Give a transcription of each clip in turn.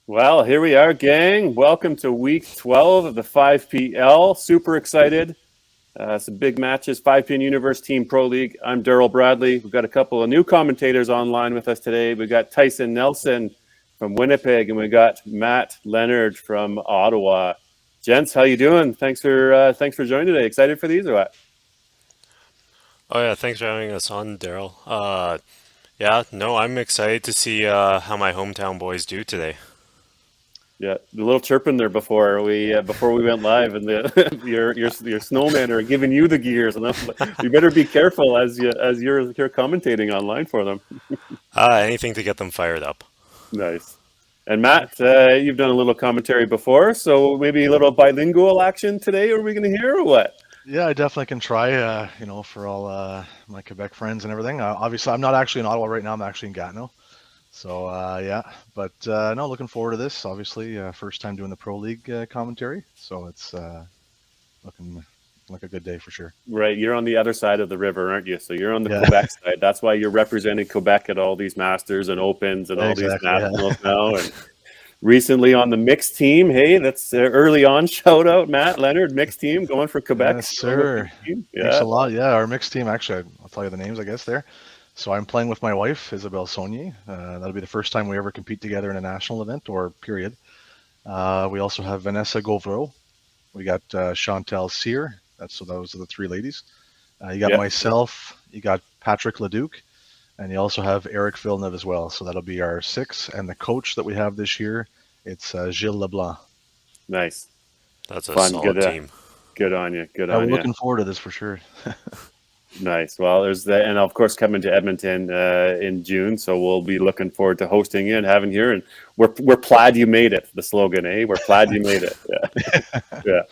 Well, here we are, gang. Welcome to week 12 of the 5PL. Super excited. Some big matches, 5PN Universe Team Pro League. I'm Daryl Bradley. We've got a couple of new commentators online with us today. We've got Tyson Nelson from Winnipeg, and we got Matt Leonard from Ottawa. Gents, how you doing? Thanks for joining today. Excited for these or what? Oh yeah, thanks for having us on, Daryl. I'm excited to see how my hometown boys do today. Yeah, a little chirping there before we went live, and the your snowmen are giving you the gears, and you better be careful as you're commentating online for them. Anything to get them fired up. Nice. And Matt, you've done a little commentary before, so maybe a little bilingual action today. Are we going to hear or what? Yeah, I definitely can try, for all my Quebec friends and everything. Obviously, I'm not actually in Ottawa right now. I'm actually in Gatineau. So, no, looking forward to this. Obviously, first time doing the Pro League commentary. So it's looking like a good day for sure. Right, you're on the other side of the river, aren't you? So you're on the Quebec side. That's why you're representing Quebec at all these Masters and Opens and all these nationals now. And recently on the mixed team. Hey, that's early on. Shout out, Matt Leonard, mixed team going for Quebec. Yes, sir. Thanks a lot. Yeah, our mixed team, actually, I'll tell you the names, I guess, there. So I'm playing with my wife, Isabelle Saunier. That'll be the first time we ever compete together in a national event or period. We also have Vanessa Gauvreau. We got Chantal Cyr. Those are the three ladies. You got myself. You got Patrick Leduc. And you also have Eric Villeneuve as well. So that'll be our six. And the coach that we have this year, it's Gilles Leblanc. Nice. That's a solid team. Good on you. Good on you. I'm looking forward to this for sure. Nice. Well, there's that, and of course coming to Edmonton in June, so we'll be looking forward to hosting you and having you here. And we're glad you made it. The slogan, eh? We're glad you made it. Yeah. Yeah.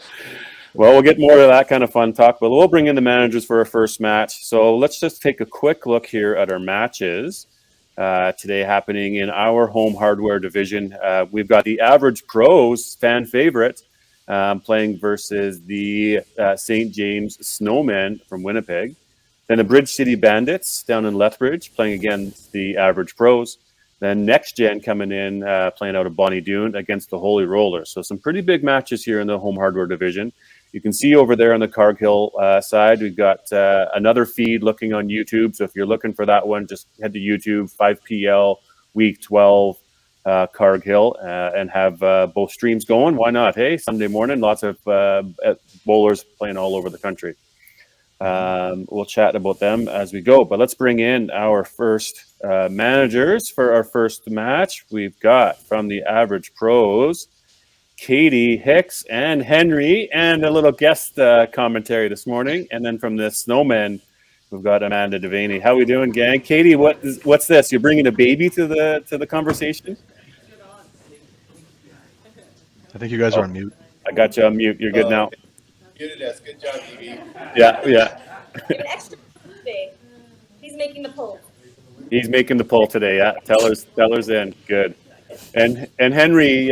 Well, we'll get more of that kind of fun talk, but we'll bring in the managers for our first match. So let's just take a quick look here at our matches today happening in our home hardware division. We've got the Average Pros fan favorite playing versus the St. James Snowmen from Winnipeg. Then the Bridge City Bandits down in Lethbridge playing against the Average Pros. Then Next Gen coming in playing out of Bonnie Doon against the Holy Rollers. So some pretty big matches here in the home hardware division. You can see over there on the Cargill side, we've got another feed looking on YouTube. So if you're looking for that one, just head to YouTube, 5PL, Week 12, Cargill, and have both streams going. Why not? Hey, Sunday morning, lots of bowlers playing all over the country. We'll chat about them as we go. But let's bring in our first managers for our first match. We've got from the Average Pros, Katie Hicks and Henry, and a little guest commentary this morning. And then from the Snowmen, we've got Amanda Devaney. How we doing, gang? Katie, what's this? You're bringing a baby to the conversation? I think you guys are on mute. I got you on mute. You're good now. Muted us. Good job, Evie. Yeah. Give an extra today. He's making the poll. He's making the poll today. Yeah, teller's in. Good. And Henry,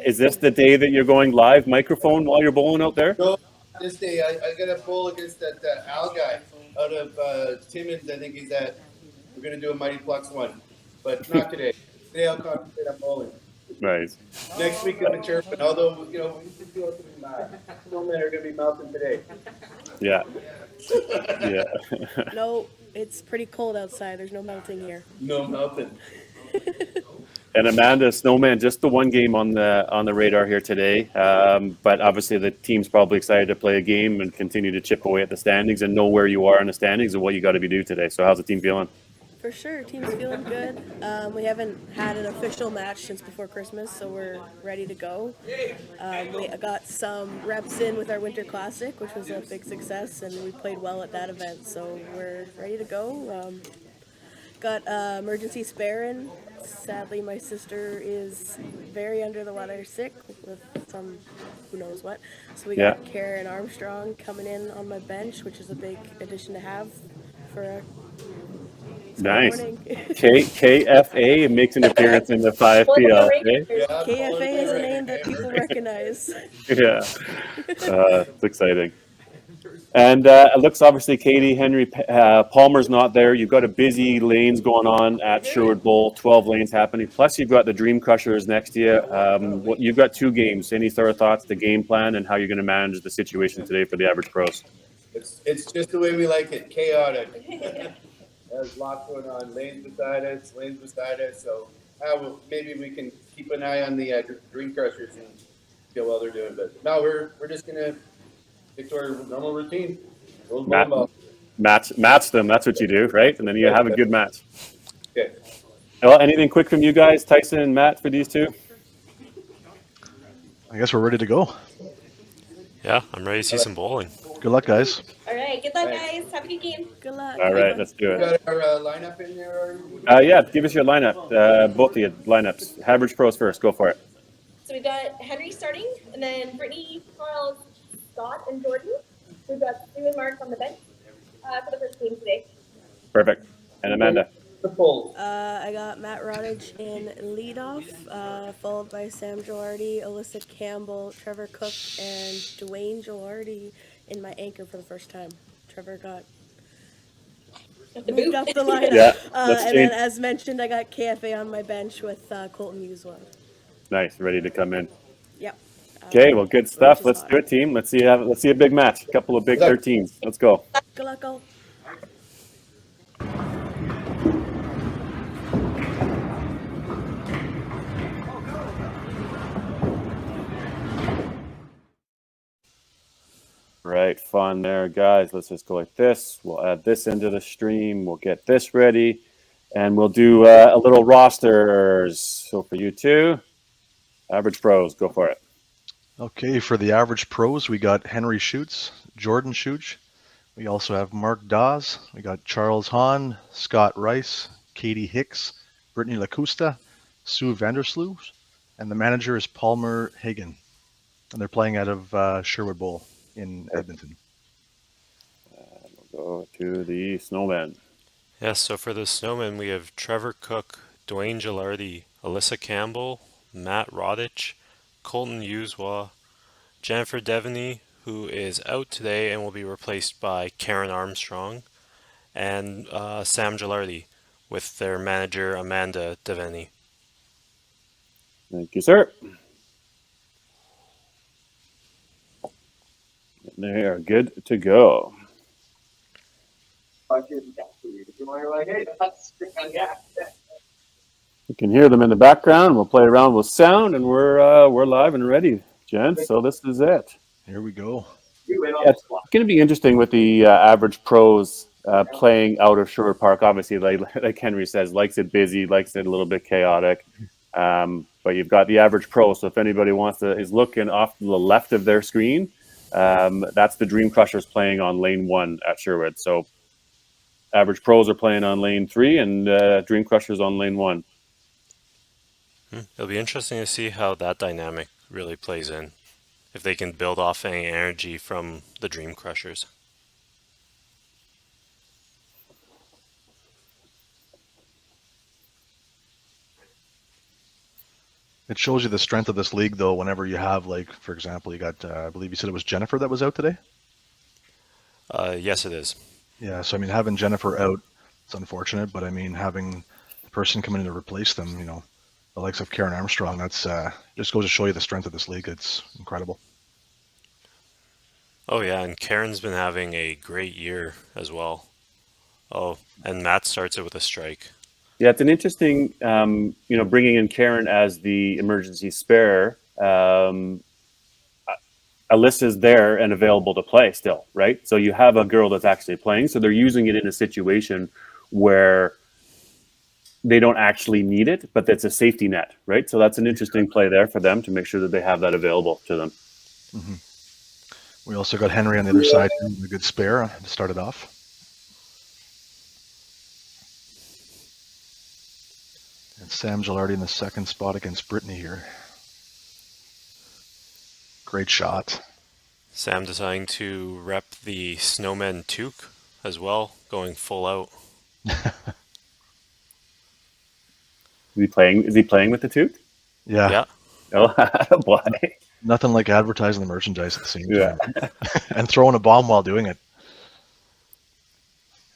is this the day that you're going live microphone while you're bowling out there? No, this day I got a bowl against that Al guy out of Timmins. I think he's at. We're gonna do a Mighty Flux one, but not today. Today I'll concentrate on bowling. Nice. Next week I'm a chirping. Although we can feel it to be mad. Snowmen are gonna be melting today. Yeah. Yeah. No, it's pretty cold outside. There's no melting here. No melting. And Amanda, Snowman, just the one game on the radar here today. But obviously the team's probably excited to play a game and continue to chip away at the standings and know where you are in the standings and what you got to be do today. So how's the team feeling? For sure, team's feeling good. We haven't had an official match since before Christmas, so we're ready to go. We got some reps in with our Winter Classic, which was a big success, and we played well at that event, so we're ready to go. Got emergency spare in. Sadly, my sister is very under the weather, sick with some who knows what. So we got Karen Armstrong coming in on my bench, which is a big addition to have for a nice. KFA makes an appearance in the 5PL. KFA is a name that people recognize. Yeah, it's exciting. And it looks obviously Katie, Henry, Palmer's not there. You've got a busy lanes going on at Sherwood Bowl, 12 lanes happening. Plus, you've got the Dream Crushers next to you. You've got 2 games. Any sort of thoughts, the game plan, and how you're going to manage the situation today for the average pros? It's just the way we like it, chaotic. There's lots going on, lanes beside us. So maybe we can keep an eye on the Dream Crushers and see how well they're doing. But no, we're just gonna stick to our normal routine. Match them. That's what you do, right? And then you have a good match. Okay. Well, anything quick from you guys, Tyson and Matt, for these 2? I guess we're ready to go. Yeah, I'm ready to see some bowling. Good luck, guys. All right, good luck, guys. Have a good game. Good luck. All right, let's do We it. got our lineup in there already? Yeah, give us your lineup. Both of you lineups. Average pros first. Go for it. So we've got Henry starting, and then Brittany, Charles, Scott, and Jordan. We've got Sue and Mark on the bench for the first game today. Perfect. And Amanda. The polls. I got Matt Rodich in leadoff, followed by Sam Gilardi, Alyssa Campbell, Trevor Cook, and Dwayne Gilardi in my anchor for the first time. Trevor got moved up the lineup. Yeah, and then, as mentioned, I got KFA on my bench with Colton Uswa. Nice, ready to come in. Yep. Okay, well, good stuff. Let's do it, team. Let's see a big match. A couple of big 13s. Let's go. Good luck, all. Right, fun there, guys. Let's just go like this. We'll add this into the stream. We'll get this ready, and we'll do a little rosters. So for you 2, average pros, go for it. Okay, for the average pros, we got Henry Schutz, Jordan Schutz. We also have Mark Dawes. We got Charles Hahn, Scott Rice, Katie Hicks, Brittany Lacusta, Sue Vandersloot, and the manager is Palmer Hagen. And they're playing out of Sherwood Bowl in Edmonton. We'll go to the Snowmen. Yeah, so for the Snowmen, we have Trevor Cook, Dwayne Gilardi, Alyssa Campbell, Matt Rodich, Colton Uswa, Jennifer Devaney, who is out today and will be replaced by Karen Armstrong, and Sam Gilardi with their manager Amanda Devaney. Thank you, sir. They are good to go. You can hear them in the background. We'll play around with sound, and we're live and ready, gents. So this is it. Here we go. Yeah, it's going to be interesting with the average pros playing out of Sherwood Park. Obviously, like Henry says, likes it busy, likes it a little bit chaotic. But you've got the average pro. So if anybody is looking off to the left of their screen, that's the Dream Crushers playing on lane 1 at Sherwood. So average pros are playing on lane 3, and Dream Crushers on lane 1. It'll be interesting to see how that dynamic really plays in, if they can build off any energy from the Dream Crushers. It shows you the strength of this league, though, whenever you have, like, for example, you got, I believe you said it was Jennifer that was out today? Yes, it is. Yeah, so, I mean, having Jennifer out, it's unfortunate, but, I mean, having the person coming in to replace them, you know, the likes of Karen Armstrong, that's just goes to show you the strength of this league. It's incredible. Oh yeah, and Karen's been having a great year as well. Oh, and Matt starts it with a strike. Yeah, it's an interesting, bringing in Karen as the emergency spare. Alyssa's there and available to play still, right? So you have a girl that's actually playing. So they're using it in a situation where they don't actually need it, but that's a safety net, right? So that's an interesting play there for them to make sure that they have that available to them. Mm-hmm. We also got Henry on the other side, a good spare to start it off. And Sam Gilardi in the second spot against Brittany here. Great shot. Sam deciding to rep the Snowmen toque as well, going full out. Is he playing with the toque? Yeah. Yeah. Oh, boy. Nothing like advertising the merchandise at the same Yeah. time and throwing a bomb while doing it.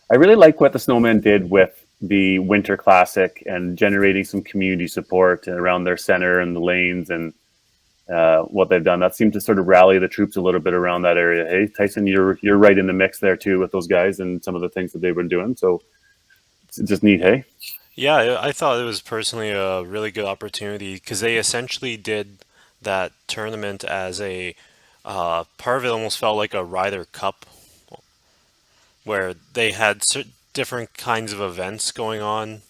I really like what the Snowmen did with the Winter Classic and generating some community support around their center and the lanes and what they've done. That seemed to sort of rally the troops a little bit around that area. Hey, Tyson, you're right in the mix there too with those guys and some of the things that they've been doing. So it's just neat, hey? Yeah, I thought it was personally a really good opportunity because they essentially did that tournament as a part of it almost felt like a Ryder Cup where they had different kinds of events going on.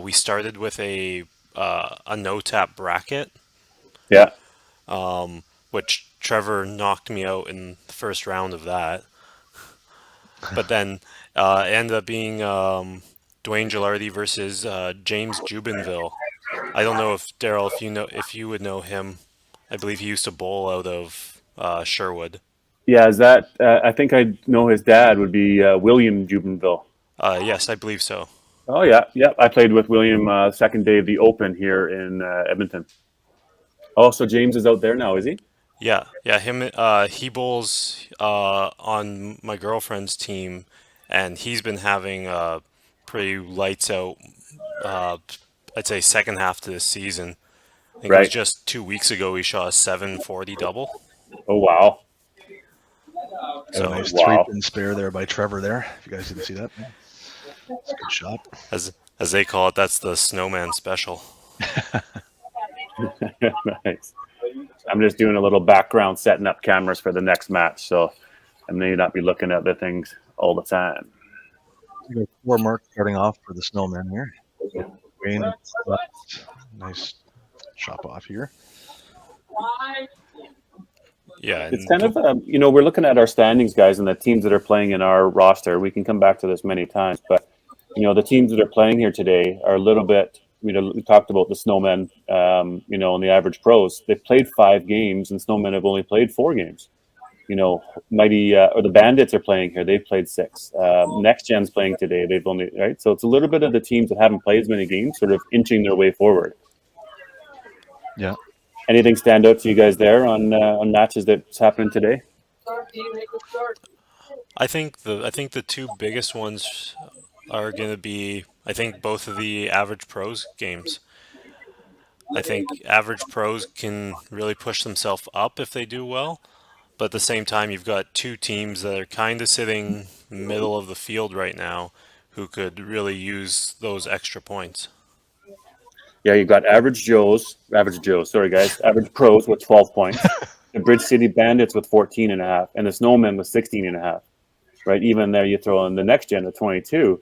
We started with a no tap bracket, Yeah. which Trevor knocked me out in the first round of that. But then it ended up being Dwayne Gilardi versus James Jubinville. I don't know if Daryl, if you would know him. I believe he used to bowl out of Sherwood. Yeah, is that? I think I know his dad would be William Jubinville. Yes, I believe so. Oh yeah, yeah. I played with William second day of the Open here in Edmonton. Oh, so James is out there now, is he? Yeah, him. He bowls on my girlfriend's team, and he's been having pretty lights out. I'd say second half to this season. I think it was Right. just 2 weeks ago he shot a 740 double. Oh wow. Got a So nice Wow. 3-pin spare there by Trevor there. If you guys didn't see that, it's a good shot. as they call it, that's the Snowman special. Nice. I'm just doing a little background setting up cameras for the next match, so I may not be looking at the things all the time. We got 4 marks starting off for the Snowmen here. Wayne, nice chop off here. Yeah, It's kind of, we're looking at our standings, guys, and the teams that are playing in our roster. We can come back to this many times, but, the teams that are playing here today are a little bit, we talked about the Snowmen, and the average pros. They've played 5 games, and Snowmen have only played 4 games. Mighty, or the Bandits are playing here. They've played 6. Next Gen's playing today. They've only, right? So it's a little bit of the teams that haven't played as many games sort of inching their way forward. Yeah. Anything stand out to you guys there on matches that's happening today? I think the 2 biggest ones are going to be both of the average pros games. I think average pros can really push themselves up if they do well, but at the same time you've got 2 teams that are kind of sitting middle of the field right now who could really use those extra points. Yeah, you've got average pros with 12 points, the Bridge City Bandits with 14.5, and the Snowmen with 16.5. Right, even there you throw in the Next Gen at 22.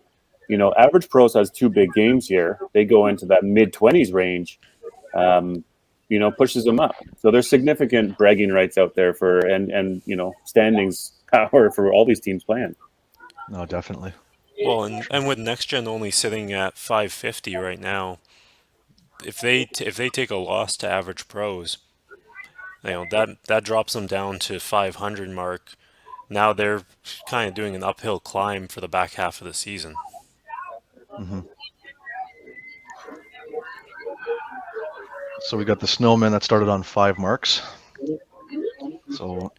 Average pros has 2 big games here. They go into that mid-20s range, pushes them up. So there's significant bragging rights out there for and standings power for all these teams playing. No, definitely. Well, and with Next Gen only sitting at 550 right now, if they take a loss to average pros, that drops them down to 500 mark. Now they're kind of doing an uphill climb for the back half of the season. Mm-hmm. So we got the Snowmen that started on 5 marks. So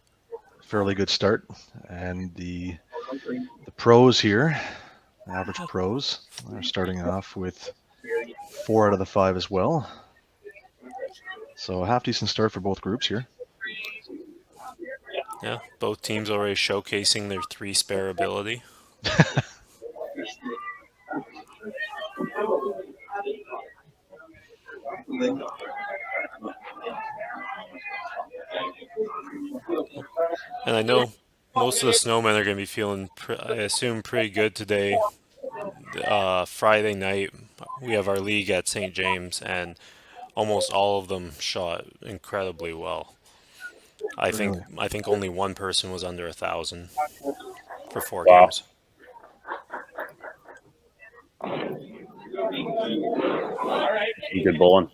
fairly good start. And the pros here, average pros, are starting off with 4 out of the 5 as well. So a half decent start for both groups here. Yeah, both teams already showcasing their 3 spare ability. And I know most of the Snowmen are going to be feeling, I assume, pretty good today. Friday night, we have our league at St. James, and almost all of them shot incredibly well. I think only one person was under 1,000 for 4 games. Good bowling.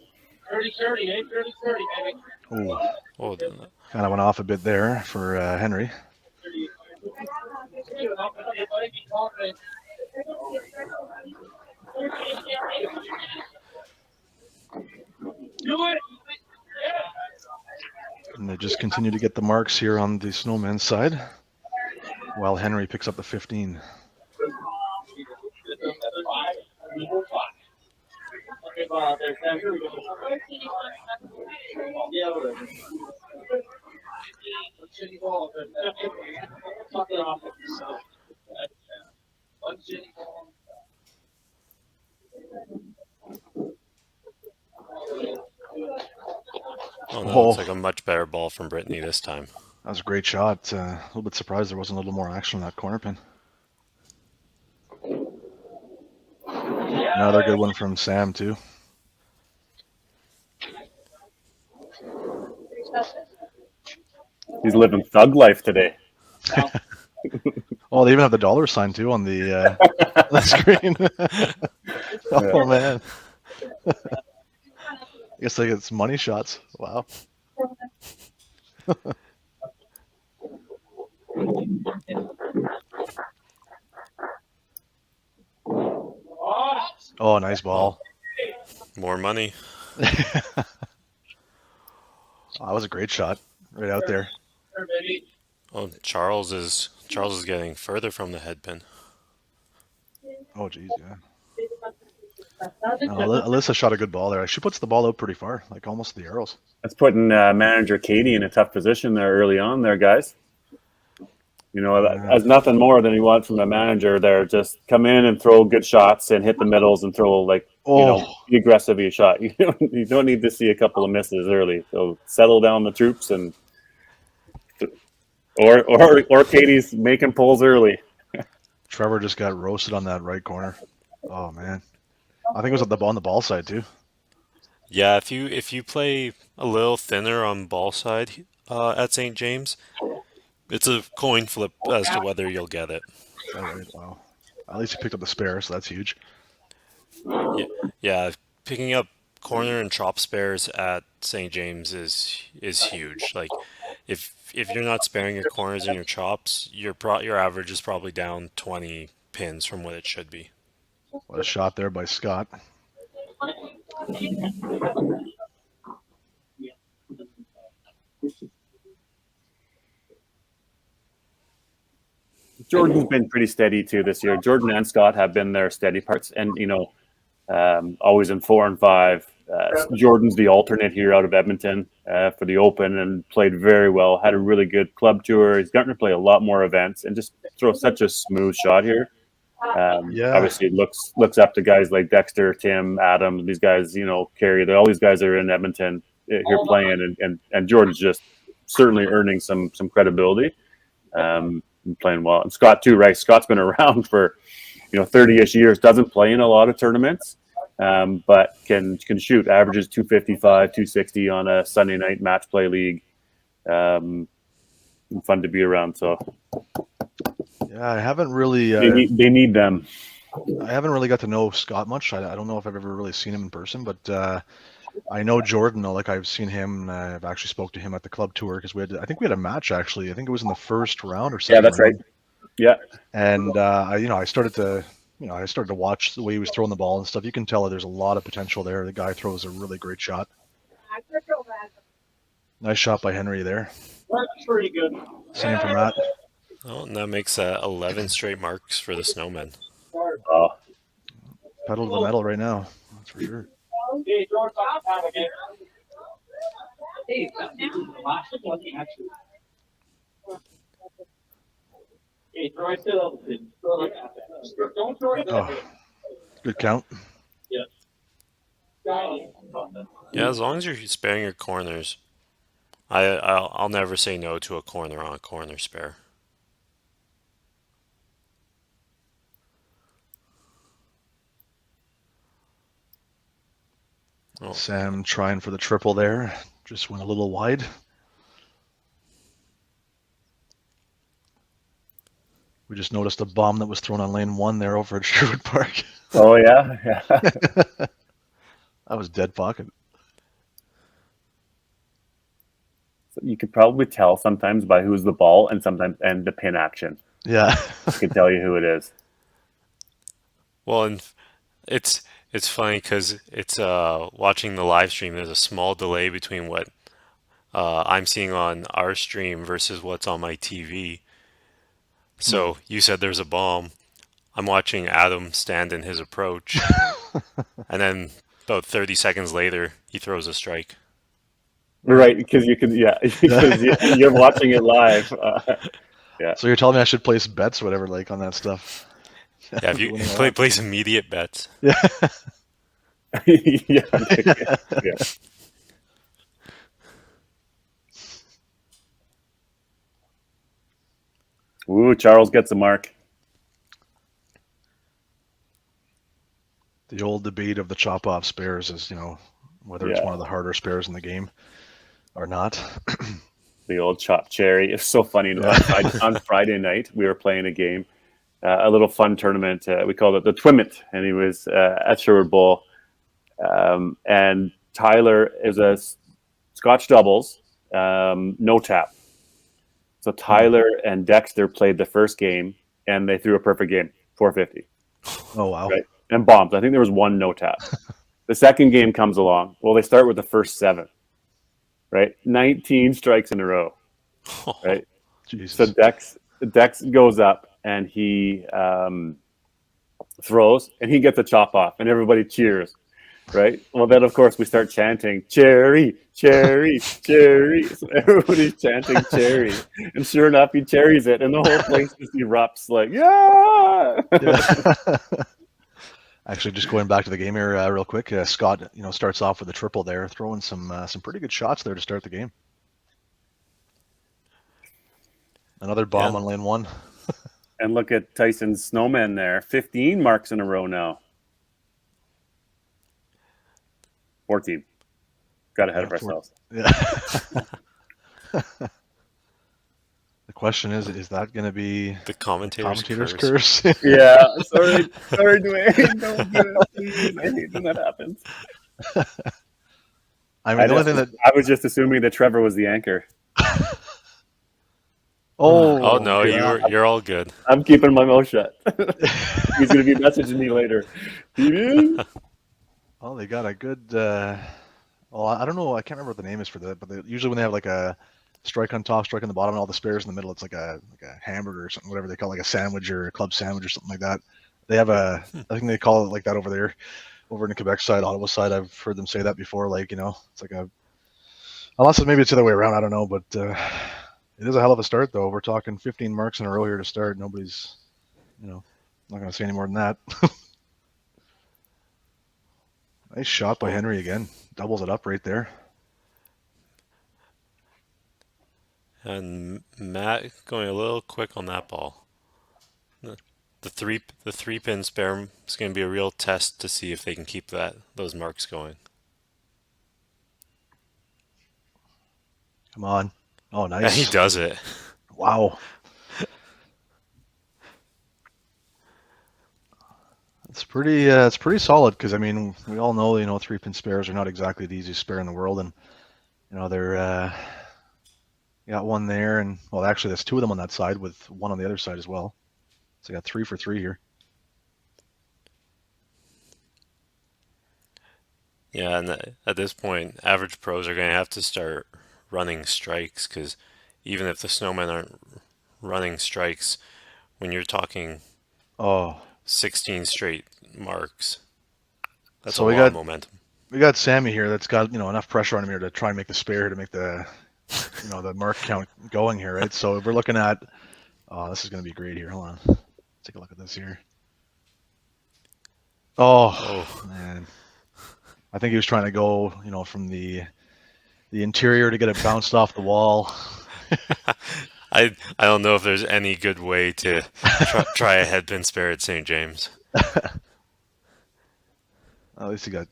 30-30, eh? 30-30, baby. Oh, kind of went off a bit there for Henry. just continue to get the marks here on the Snowmen side, while Henry picks up the 15. Oh no, Oh, it's like a much better ball from Brittany this time. that was a great shot. A little bit surprised there wasn't a little more action on that corner pin. Another good one from Sam, too. He's living thug life today. Oh, they even have the dollar sign, too, on the screen. Oh, man. I guess like it's money shots. Wow. Oh, nice ball. More money. That was a great shot right out there. Oh, Charles is getting further from the head pin. Oh, geez, yeah. Alyssa shot a good ball there. She puts the ball out pretty far, like almost the arrows. That's putting manager Katie in a tough position there early on there, guys. You know, that's nothing more than you want from the manager there. Just come in and throw good shots and hit the middles and throw, like, be aggressive with your shot. You don't need to see a couple of misses early. So settle down the troops and or Katie's making pulls early. Trevor just got roasted on that right corner. Oh, man. I think it was on the ball side, too. Yeah, if you play a little thinner on ball side at St. James, it's a coin flip as to whether you'll get it. All right, wow. At least you picked up the spare, so that's huge. Yeah, picking up corner and chop spares at St. James is huge. Like, if you're not sparing your corners and your chops, your average is probably down 20 pins from what it should be. What a shot there by Scott. Jordan's been pretty steady too this year. Jordan and Scott have been their steady parts, and always in 4 and 5. Jordan's the alternate here out of Edmonton for the Open, and played very well. Had a really good club tour. He's gotten to play a lot more events and just throw such a smooth shot here. Obviously, looks up to guys like Dexter, Tim, Adam. These guys, Carey. All these guys are in Edmonton here playing, and Jordan's just certainly earning some credibility. Playing well, and Scott too, right? Scott's been around for 30-ish years. Doesn't play in a lot of tournaments, but can shoot. Averages 255, 260 on a Sunday night match play league. Fun to be around. So yeah, I haven't really. They need them. I haven't really got to know Scott much. I don't know if I've ever really seen him in person, but I know Jordan. Like, I've seen him. I've actually spoke to him at the club tour because I think we had a match actually. I think it was in the first round or second. Yeah, that's round. right. Yeah. And I started to watch the way he was throwing the ball and stuff. You can tell that there's a lot of potential there. The guy throws a really great shot. Nice shot by Henry there. That's pretty good. Same from Matt. Oh, and that makes 11 straight marks for the Snowmen. Oh. Pedal to the metal right now. That's for sure. Hey, George, have again. Hey, last one actually. Hey, Troy, still like that. Don't throw it. Oh, good count. Yeah. Yeah, as long as you're sparing your corners, I'll never say no to a corner on a corner spare. Oh. Sam trying for the triple there. Just went a little wide. We just noticed a bomb that was thrown on lane 1 there over at Sherwood Park. Oh, yeah? That was dead pocket. So you could probably tell sometimes by who's the ball and the pin action. Yeah. I can tell you who it is. Well, and it's funny because it's watching the live stream. There's a small delay between what I'm seeing on our stream versus what's on my TV. So you said there's a bomb. I'm watching Adam stand in his approach, and then about 30 seconds later, he throws a strike. Right, because you can, because you're watching it live. Yeah. So you're telling me I should place bets or whatever, like on that stuff? Yeah, if you Winning a lot. place immediate bets. Yeah. Yeah. Ooh, Charles gets a mark. The old debate of the chop off spares is, whether it's one of the harder spares in the game or not. The old chopped cherry. It's so funny. On Friday night, we were playing a game, a little fun tournament. We called it the Twimmet, and he was at Sherwood Bowl. And Tyler is a Scotch doubles, no tap. So Tyler and Dexter played the first game, and they threw a perfect game, 450. Oh, wow. Right? And bombs. I think there was one no tap. The second game comes along. Well, they start with the first 7, right? 19 strikes in a row, right? Jesus. So Dex goes up and he throws, and he gets a chop off, and everybody cheers, right? Well, then of course we start chanting cherry, cherry, cherry. So everybody's chanting cherry, and sure enough, he cherries it, and the whole place just erupts like Yeah. Actually, just going back to the game here real quick, Scott, starts off with a triple there, throwing some pretty good shots there to start the game. Another bomb on lane 1. And look at Tyson's Snowmen there, 15 marks in a row now. 14. Got ahead of ourselves. Yeah. The question is that going to be the commentator's curse? Yeah, sorry, Dwayne. Don't do it, please. I hate when that happens. I mean, I was just assuming that Trevor was the anchor. Oh no, yeah. you're all good. I'm keeping my mouth shut. He's going to be messaging me later. Oh, they got a good. Well, I don't know. I can't remember what the name is for that, but usually when they have like a strike on top, strike on the bottom, and all the spares in the middle, it's like a hamburger or something, whatever they call it, like a sandwich or a club sandwich or something like that. They have I think they call it like that over there, over in the Quebec side, Ottawa side. I've heard them say that before. Like, it's like unless maybe it's the other way around. I don't know, but it is a hell of a start though. We're talking 15 marks in a row here to start. Nobody's, not going to say any more than that. Nice shot by Henry again. Doubles it up right there. And Matt going a little quick on that ball. The three pin spare is going to be a real test to see if they can keep those marks going. Come on. Oh, nice. And he does it. Wow. It's pretty solid because, I mean, we all know, 3-pin spares are not exactly the easiest spare in the world, and they're you got one there, and well, actually there's 2 of them on that side with one on the other side as well. So you got 3 for 3 here. Yeah, and at this point, average pros are going to have to start running strikes, because even if the Snowmen aren't running strikes, when you're talking 16 straight marks, that's a lot of momentum. We got Sammy here that's got enough pressure on him here to try and make the spare to make the the mark count going here, right? So if we're looking at, this is going to be great here. Hold on, take a look at this here. Oh man, I think he was trying to go, from the interior to get it bounced off the wall. I don't know if there's any good way to try a headpin spare at St. James. At least he got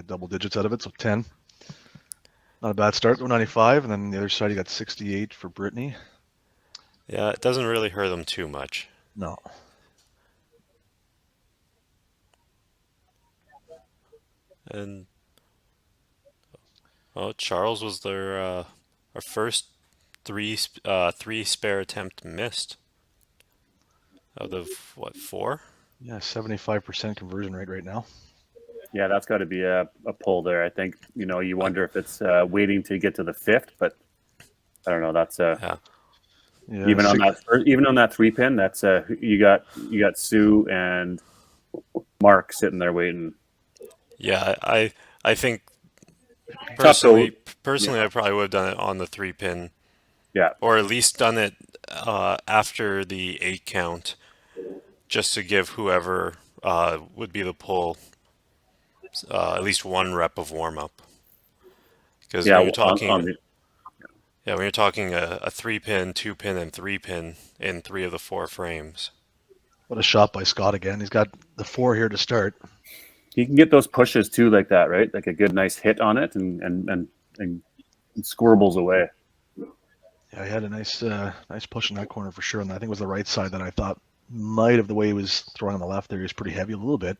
double digits out of it, so 10. Not a bad start, 95, and then the other side he got 68 for Brittany. Yeah, it doesn't really hurt them too much. No. And Charles was their our first three spare attempt missed out of what, 4? Yeah, 75% conversion rate right now. Yeah, that's got to be a pull there. I think, you wonder if it's waiting to get to the fifth, but I don't know. That's Yeah. Yeah, even on that 3-pin. That's you got Sue and Mark sitting there waiting. Yeah, I think Tough to, personally, I probably would have done it on the 3-pin, yeah, or at least done it after the 8 count, just to give whoever would be the pull at least one rep of warm up. Because yeah. when you're On talking, the, yeah, when you're talking a 3-pin, 2-pin, and 3-pin in 3 of the 4 frames. What a shot by Scott again. He's got the 4 here to start. he can get those pushes too, like that, right? Like a good, nice hit on it, and squirbles away. Yeah, he had a nice push in that corner for sure. And I think it was the right side that I thought might have, the way he was throwing on the left there, he was pretty heavy a little bit.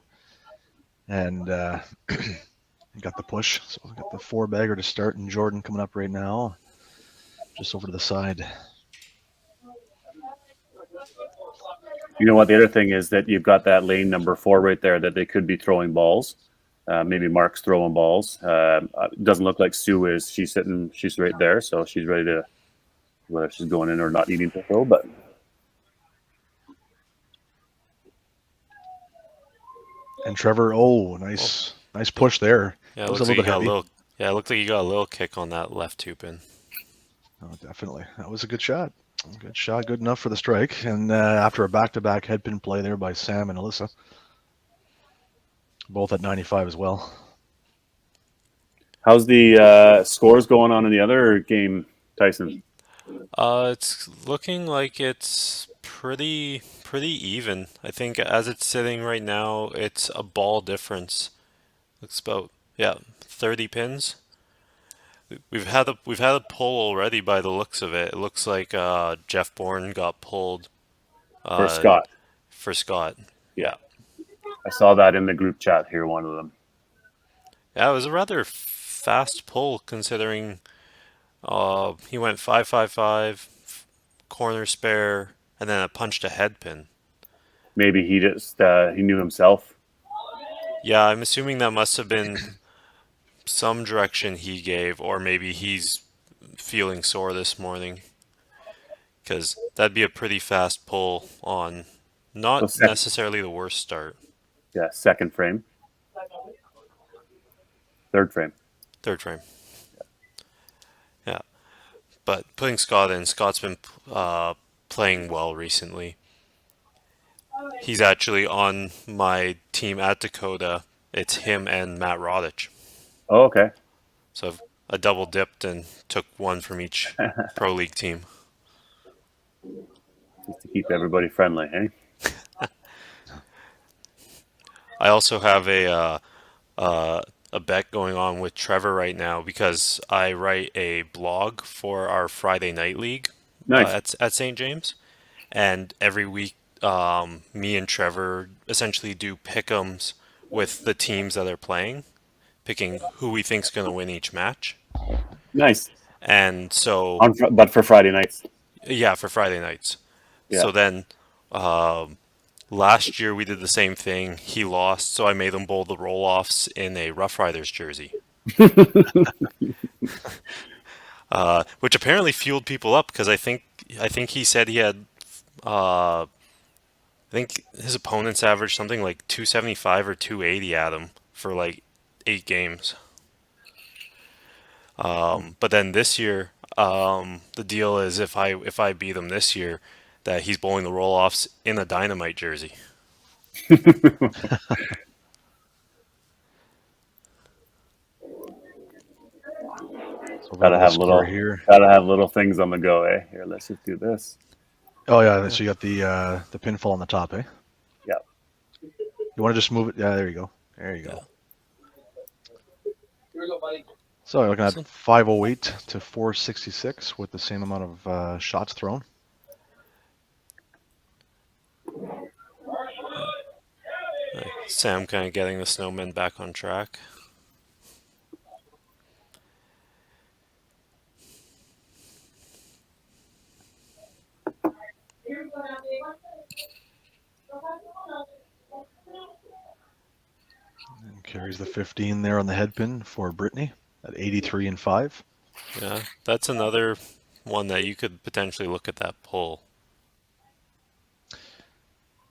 And he got the push. So we got the 4-bagger to start, and Jordan coming up right now, just over to the side. You know what? The other thing is that you've got that lane number 4 right there that they could be throwing balls. Maybe Mark's throwing balls. Doesn't look like Sue is. She's right there, so she's ready to, whether she's going in or not needing to throw. But And Trevor, nice push there. Yeah, It was a little bit heavy. Yeah, it looked like you got a little kick on that left 2-pin. Oh, definitely. That was a good shot. Good shot, good enough for the strike. And after a back-to-back head pin play there by Sam and Alyssa, both at 95 as well. how's the scores going on in the other game, Tyson? It's looking like it's pretty even. I think as it's sitting right now, it's a ball difference. Looks about 30 pins. We've had a pull already by the looks of it. It looks like Jeff Bourne got pulled For Scott. For Scott. Yeah. I saw that in the group chat here, one of them. Yeah, it was a rather fast pull considering he went 5-5-5, corner spare, and then it punched a head pin. Maybe he just he knew himself. Yeah, I'm assuming that must have been some direction he gave, or maybe he's feeling sore this morning. Because that'd be a pretty fast pull on not necessarily the worst start. Yeah, second frame. Third frame. Third frame. Yeah. But putting Scott in, Scott's been playing well recently. He's actually on my team at Dakota. It's him and Matt Rodich. Oh, okay. So I double dipped and took one from each Pro League team. Just to keep everybody friendly, eh? I also have a bet going on with Trevor right now because I write a blog for our Friday Night League at St. James. And every week, me and Trevor essentially do pick'ems with the teams that are playing, picking who we think's going to win each match. Nice. And so... but for Friday nights. Yeah, for Friday nights. Yeah. So then... last year we did the same thing. He lost, so I made him bowl the roll-offs in a Rough Riders jersey. Which apparently fueled people up because I think he said he had I think his opponents averaged something like 275 or 280 at him for like 8 games. But then this year, the deal is if I beat him this year, that he's bowling the roll-offs in a Dynamite jersey. Gotta have little things on the go, eh? Here, let's just do this. Oh yeah, so you got the pinfall on the top, eh? Yeah. You want to just move it? Yeah, there you go. There you go. Here we go, buddy. So you're looking at 508 to 466 with the same amount of shots thrown. Sam kind of getting the Snowmen back on track. And carries the 15 there on the head pin for Brittany at 83 and 5. Yeah, that's another one that you could potentially look at that pull.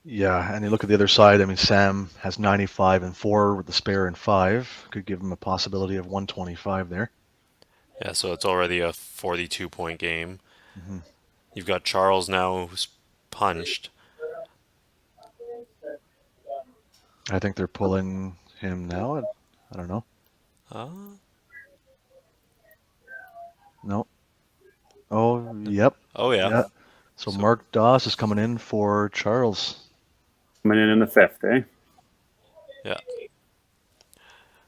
Yeah, and you look at the other side. I mean, Sam has 95 and 4 with the spare and 5. Could give him a possibility of 125 there. Yeah, so it's already a 42-point game. Mm-hmm. You've got Charles now who's punched. I think they're pulling him now. I don't know. No. Oh, yep. Oh, yeah. So Mark Doss is coming in for Charles. Coming in the 5th, eh? Yeah.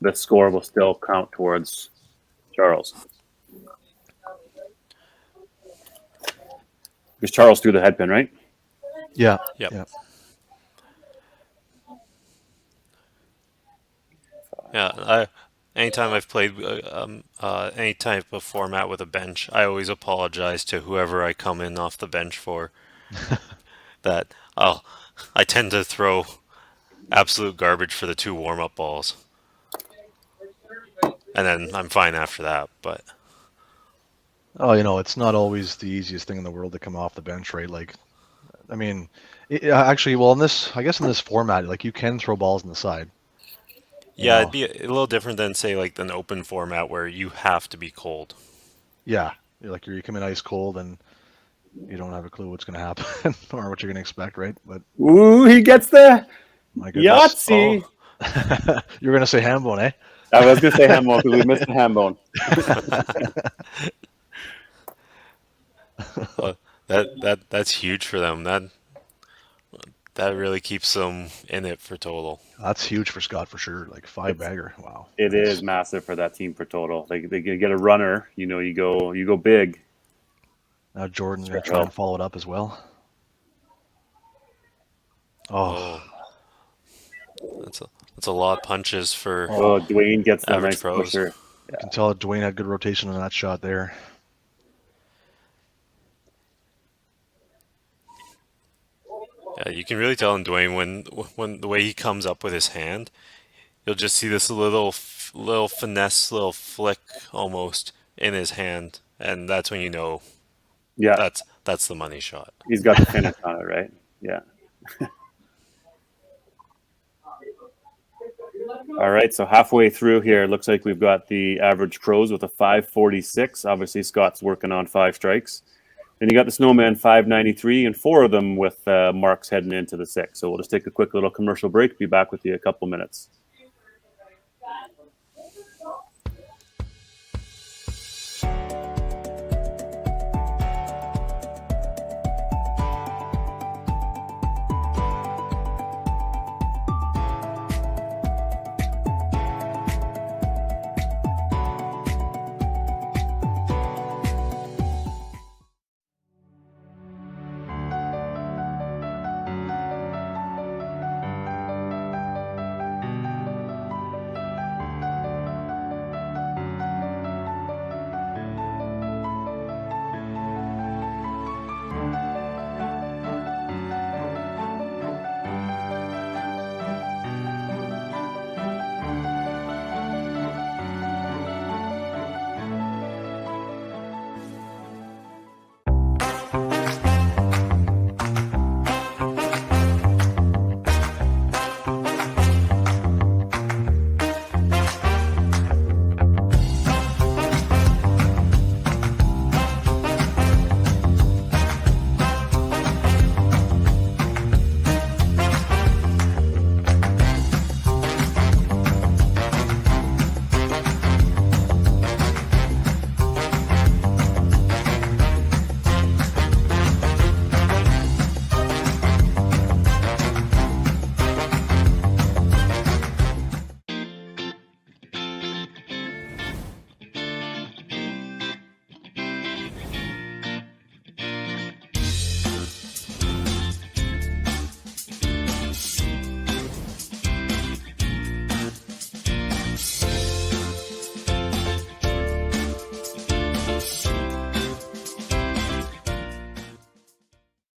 The score will still count towards Charles. Because Charles threw the head pin, right? Yeah. Yep. Yeah. Yeah, anytime I've played any type of format with a bench, I always apologize to whoever I come in off the bench for. That I tend to throw absolute garbage for the 2 warm-up balls, and then I'm fine after that. But Oh, it's not always the easiest thing in the world to come off the bench, right? Like, I mean, actually, well, in this format, like you can throw balls on the side. yeah, it'd be a little different than say like an open format where you have to be cold. Yeah, you come in ice cold and you don't have a clue what's going to happen or what you're going to expect, right? But ooh, he gets the my goodness. Yahtzee. Oh. You were going to say Hambone, eh? I was going to say Hambone because we missed the Hambone. That's huge for them. That really keeps them in it for total. That's huge for Scott for sure. Like 5-bagger. Wow. It is massive for that team for total. They get a runner. You go big. Now Jordan's going to try and follow it up as well. Oh. That's a lot of punches for. Oh, Dwayne gets the nice pros. pusher. Yeah. You can tell Dwayne had good rotation on that shot there. Yeah, you can really tell in Dwayne when the way he comes up with his hand, you'll just see this little finesse, little flick almost in his hand, and that's when you know. Yeah, that's the money shot. He's got the finish on it, right? Yeah. All right, so halfway through here, it looks like we've got the average pros with a 546. Obviously, Scott's working on 5 strikes. Then you got the Snowman 593, and 4 of them with marks heading into the 6. So we'll just take a quick little commercial break. Be back with you in a couple minutes.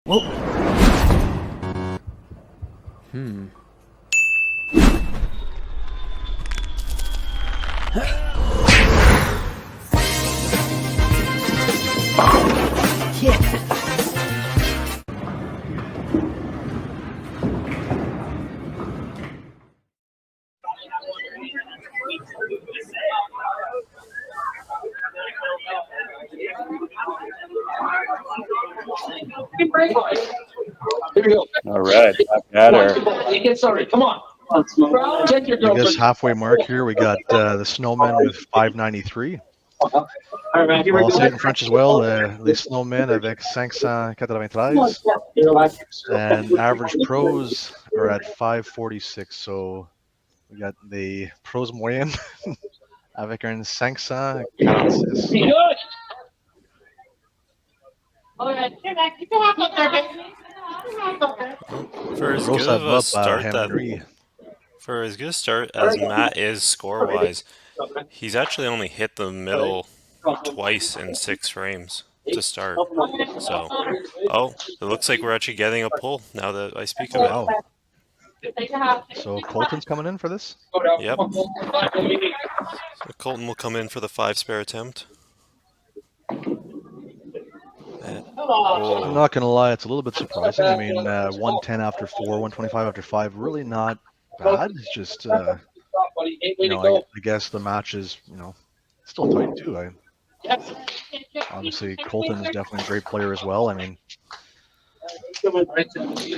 Whoa. Here we go. All right. Back at her. You get started. Come on. Check your I guess girlfriend. halfway mark here. We got the Snowmen with 593. All right, man. Here we I'll go. say it in French as well. Les Snowmen avec 593. And average pros are at 546. So we got the pros moyenne avec un 546. Be good. For as Gross good of a up, start Henry. for as good a start as Matt is score-wise, he's actually only hit the middle twice in 6 frames to start. So, it looks like we're actually getting a pull now that I speak of it. Wow. So Colton's coming in for this? Yep. So Colton will come in for the 5 spare attempt. I'm Oh, not going to lie, it's a little bit surprising. I mean, 110 after 4, 125 after 5, really not bad. It's just, I guess the match is, still tight too. Obviously, Colton is definitely a great player as well. I mean,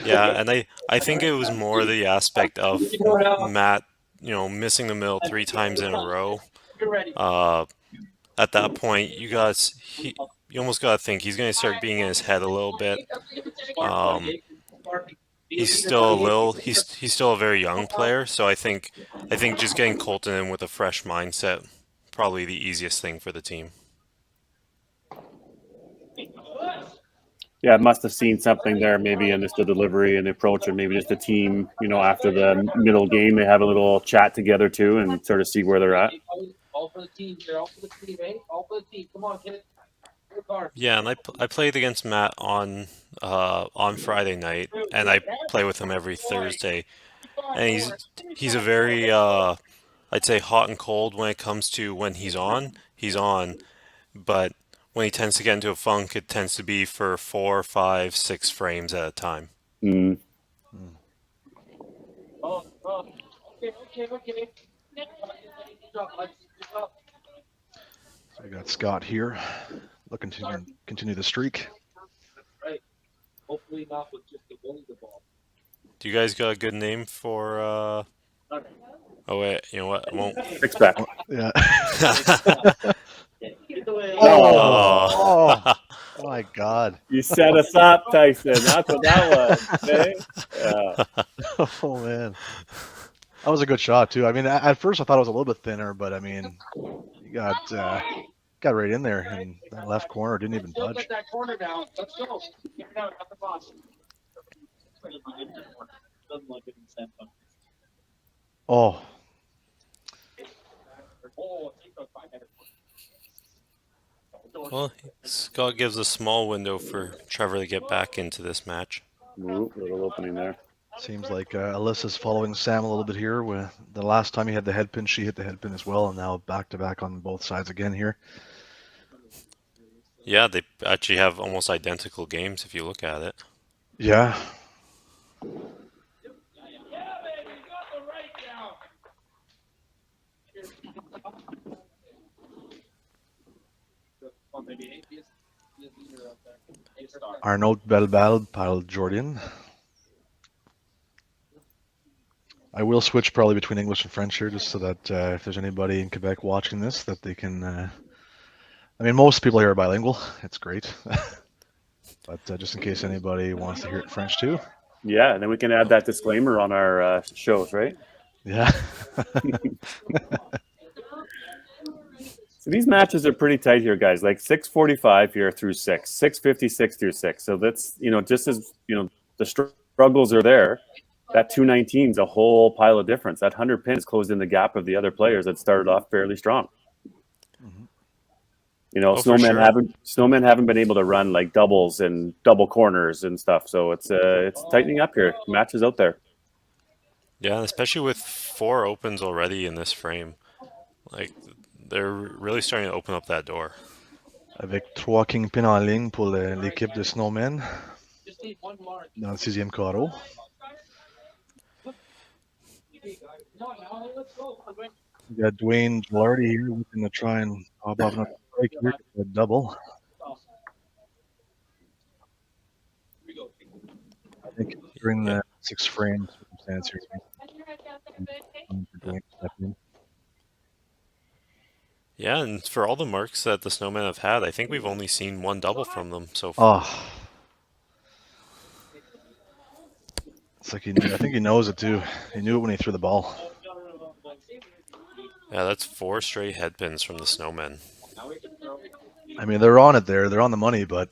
yeah, and I think it was more the aspect of Matt, missing the middle 3 times in a row. At that point, you almost got to think he's going to start being in his head a little bit. He's still a very young player, so I think just getting Colton in with a fresh mindset probably the easiest thing for the team. Yeah, must have seen something there, maybe in just the delivery and the approach, or maybe just the team. After the middle game, they have a little chat together too, and sort of see where they're at. All for the team here. All for the team, eh? All for the team. Come on, kid. Yeah, and I played against Matt on Friday night, and I play with him every Thursday. And he's a very I'd say hot and cold when it comes to when he's on, but when he tends to get into a funk, it tends to be for 4, 5, 6 frames at a time. Mm. Okay. so we got Scott here looking to continue the streak. Right. Hopefully not with just the ball. Do you guys got a good name for? Oh wait, you know what? I won't. Six back. Yeah. Oh. Oh my God. You set us up, Tyson. That's what that was. Eh? Yeah. Oh man. That was a good shot too. I mean, at first I thought it was a little bit thinner, but I mean, you got right in there, and that left corner didn't even budge. Put that corner down. Let's go. Get it out at the box. Oh, Well, Scott gives a small window for Trevor to get back into this match. Ooh, little opening there. seems like Alyssa's following Sam a little bit here. With the last time he had the head pin, she hit the head pin as well, and now back to back on both sides again here. Yeah, they actually have almost identical games if you look at it. Yeah. Arnaud Belbal par Jordan. I will switch probably between English and French here, just so that if there's anybody in Quebec watching this, that they can. I mean, most people here are bilingual. It's great, but just in case anybody wants to hear it in French too. Yeah, and then we can add that disclaimer on our shows, right? Yeah. So these matches are pretty tight here, guys. Like 6:45 here through 6, 6:56 through 6. So that's, just as, the struggles are there, that 219 is a whole pile of difference. That 100 pins closed in the gap of the other players that started off fairly strong. Mm-hmm. Snowmen haven't been able to run like doubles and double corners and stuff. So it's tightening up here. Matches out there. Yeah, especially with 4 opens already in this frame. Like, they're really starting to open up that door. Avec 3 kingpins en ligne pour l'équipe de Snowmen dans le 6e carreau. We got Dwayne Gilardi here looking to try and pop off another strike here, a double. I think during the 6 frame circumstance here. Yeah, and for all the marks that the Snowmen have had, I think we've only seen one double from them so far. Oh. It's like I think he knows it too. He knew it when he threw the ball. Yeah, that's 4 straight headpins from the Snowmen. I mean, they're on it there. They're on the money, but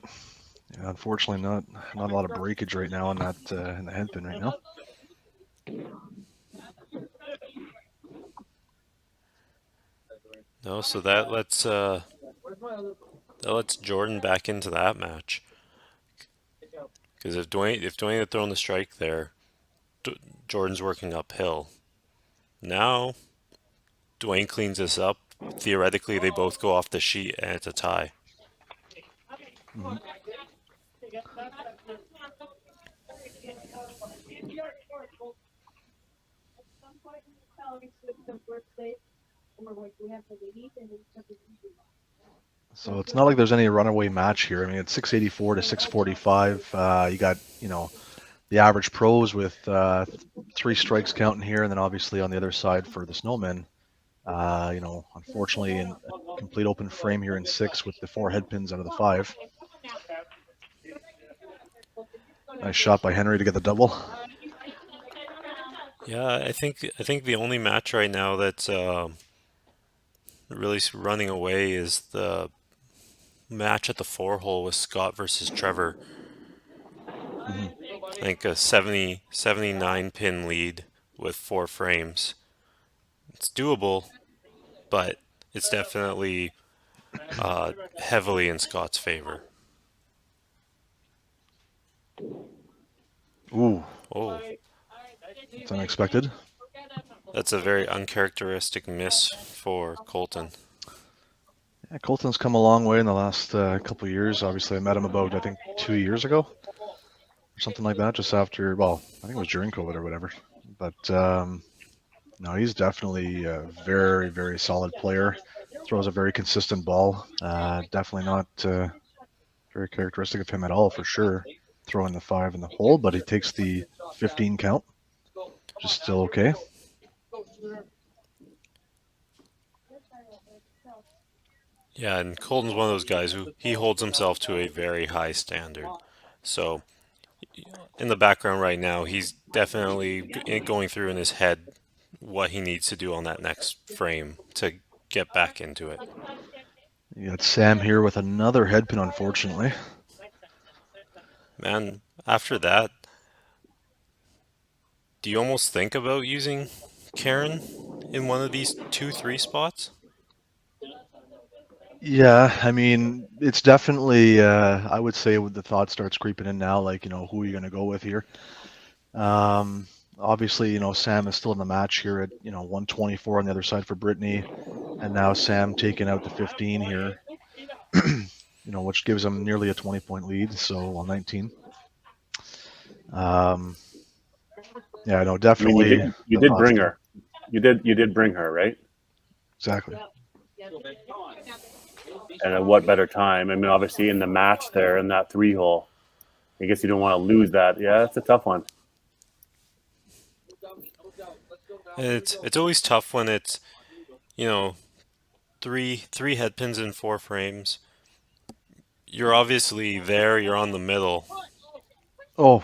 unfortunately, not a lot of breakage right now in that in the headpin right now. No, so that lets Jordan back into that match. Because if Dwayne had thrown the strike there, Jordan's working uphill. Now, Dwayne cleans this up. Theoretically, they both go off the sheet, and it's a tie. Mm-hmm. So it's not like there's any runaway match here. I mean, it's 684 to 645. You got, the average pros with 3 strikes counting here, and then obviously on the other side for the Snowmen, unfortunately, in a complete open frame here in 6 with the 4 headpins out of the 5. Nice shot by Henry to get the double. Yeah, I think the only match right now that's really running away is the match at the 4-hole with Scott versus Trevor. Mm-hmm. I think a 79 pin lead with 4 frames. It's doable, but it's definitely heavily in Scott's favor. Ooh. Oh. It's unexpected. That's a very uncharacteristic miss for Colton. Yeah, Colton's come a long way in the last couple of years. Obviously, I met him about, I think, 2 years ago or something like that, just after, well, I think it was during COVID or whatever. But no, he's definitely a very, very solid player. Throws a very consistent ball. Definitely not very characteristic of him at all, for sure. Throwing the 5 in the hole, but he takes the 15 count, which is still okay. Yeah, and Colton's one of those guys who he holds himself to a very high standard. So in the background right now, he's definitely going through in his head what he needs to do on that next frame to get back into it. You got Sam here with another headpin, unfortunately. Man, after that, do you almost think about using Karen in one of these 2-3 spots? Yeah, I mean, it's definitely, I would say the thought starts creeping in now, like, who are you going to go with here? Obviously, Sam is still in the match here at, 124 on the other side for Brittany. And now Sam taking out the 15 here, which gives him nearly a 20-point lead, so 19. Yeah, no, definitely. I mean, you did bring her. You did bring her, right? Exactly. And at what better time? I mean, obviously in the match there in that 3-hole, I guess you don't want to lose that. Yeah, it's a tough one. It's always tough when it's, three headpins in 4 frames. You're obviously there. You're on the middle. Oh.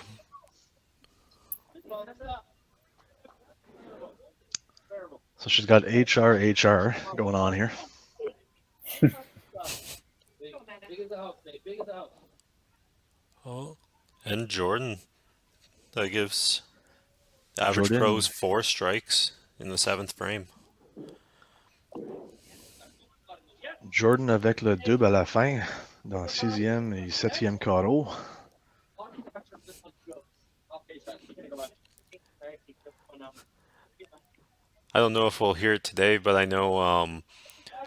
So she's got HR going on here. Oh, and Jordan. That gives average pros 4 strikes in the 7th frame. Jordan avec le double à la fin dans 6e et 7e carreau. I don't know if we'll hear it today, but I know a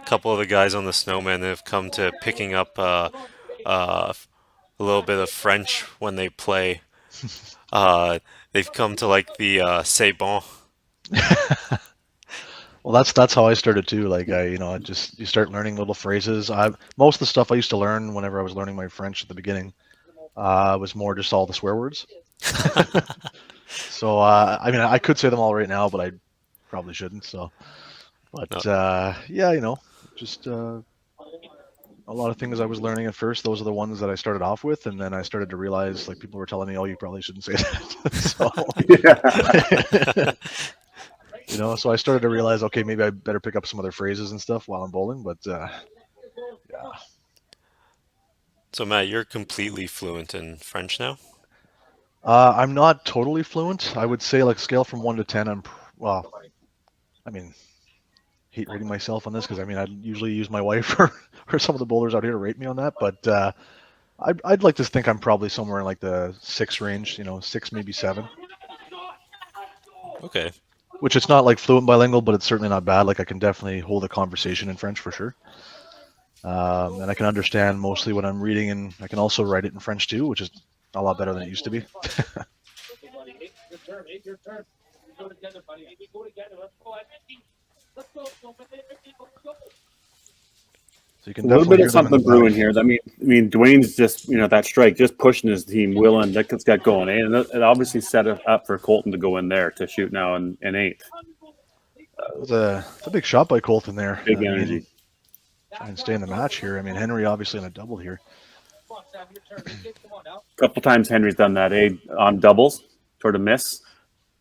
couple of the guys on the Snowmen have come to picking up a little bit of French when they play. They've come to like the c'est bon. Well, that's how I started too. Like I just you start learning little phrases. Most of the stuff I used to learn whenever I was learning my French at the beginning was more just all the swear words. So I mean, I could say them all right now, but I probably shouldn't. So, but No. yeah, just a lot of things I was learning at first. Those are the ones that I started off with, and then I started to realize, like, people were telling me, "Oh, you probably shouldn't say that." So, so I started to realize, okay, maybe I better pick up some other phrases and stuff while I'm bowling. But yeah. So Matt, you're completely fluent in French now? I'm not totally fluent. I would say, like, scale from 1 to 10. Well, I mean, hate rating myself on this because I mean, I usually use my wife or some of the bowlers out here to rate me on that. But I'd like to think I'm probably somewhere in like the 6 range, 6, maybe 7. Okay. Which it's not like fluent bilingual, but it's certainly not bad. Like I can definitely hold a conversation in French for sure. And I can understand mostly what I'm reading, and I can also write it in French too, which is a lot better than it used to be. So you can a little bit definitely of hear them in the something brewing back. here. I mean, Dwayne's just that strike, just pushing his team, willing. That's got going, and it obviously set it up for Colton to go in there to shoot now in 8th. It's a big shot by Colton there. Big energy. Try and stay in the match here. I mean, Henry obviously on a double here. A couple times Henry's done that, on doubles, sort of miss.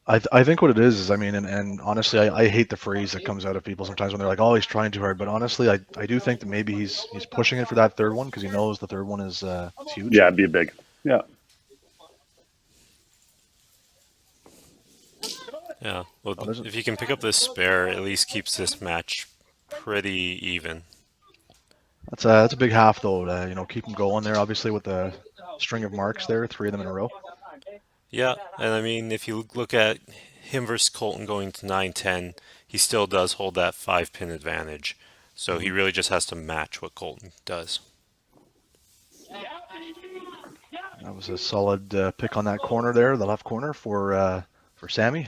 I think what it is I mean, and honestly, I hate the phrase that comes out of people sometimes when they're like, "Oh, he's trying too hard." But honestly, I do think that maybe he's pushing it for that third one because he knows the third one is huge. Yeah, it'd be big. Yeah. Yeah. Well, if you can pick up this spare, at least keeps this match pretty even. That's a big half though. Keep him going there. Obviously, with the string of marks there, 3 of them in a row. Yeah, and I mean, if you look at him versus Colton going to 9-10, he still does hold that 5-pin advantage. So he really just has to match what Colton does. That was a solid pick on that corner there, the left corner for Sammy.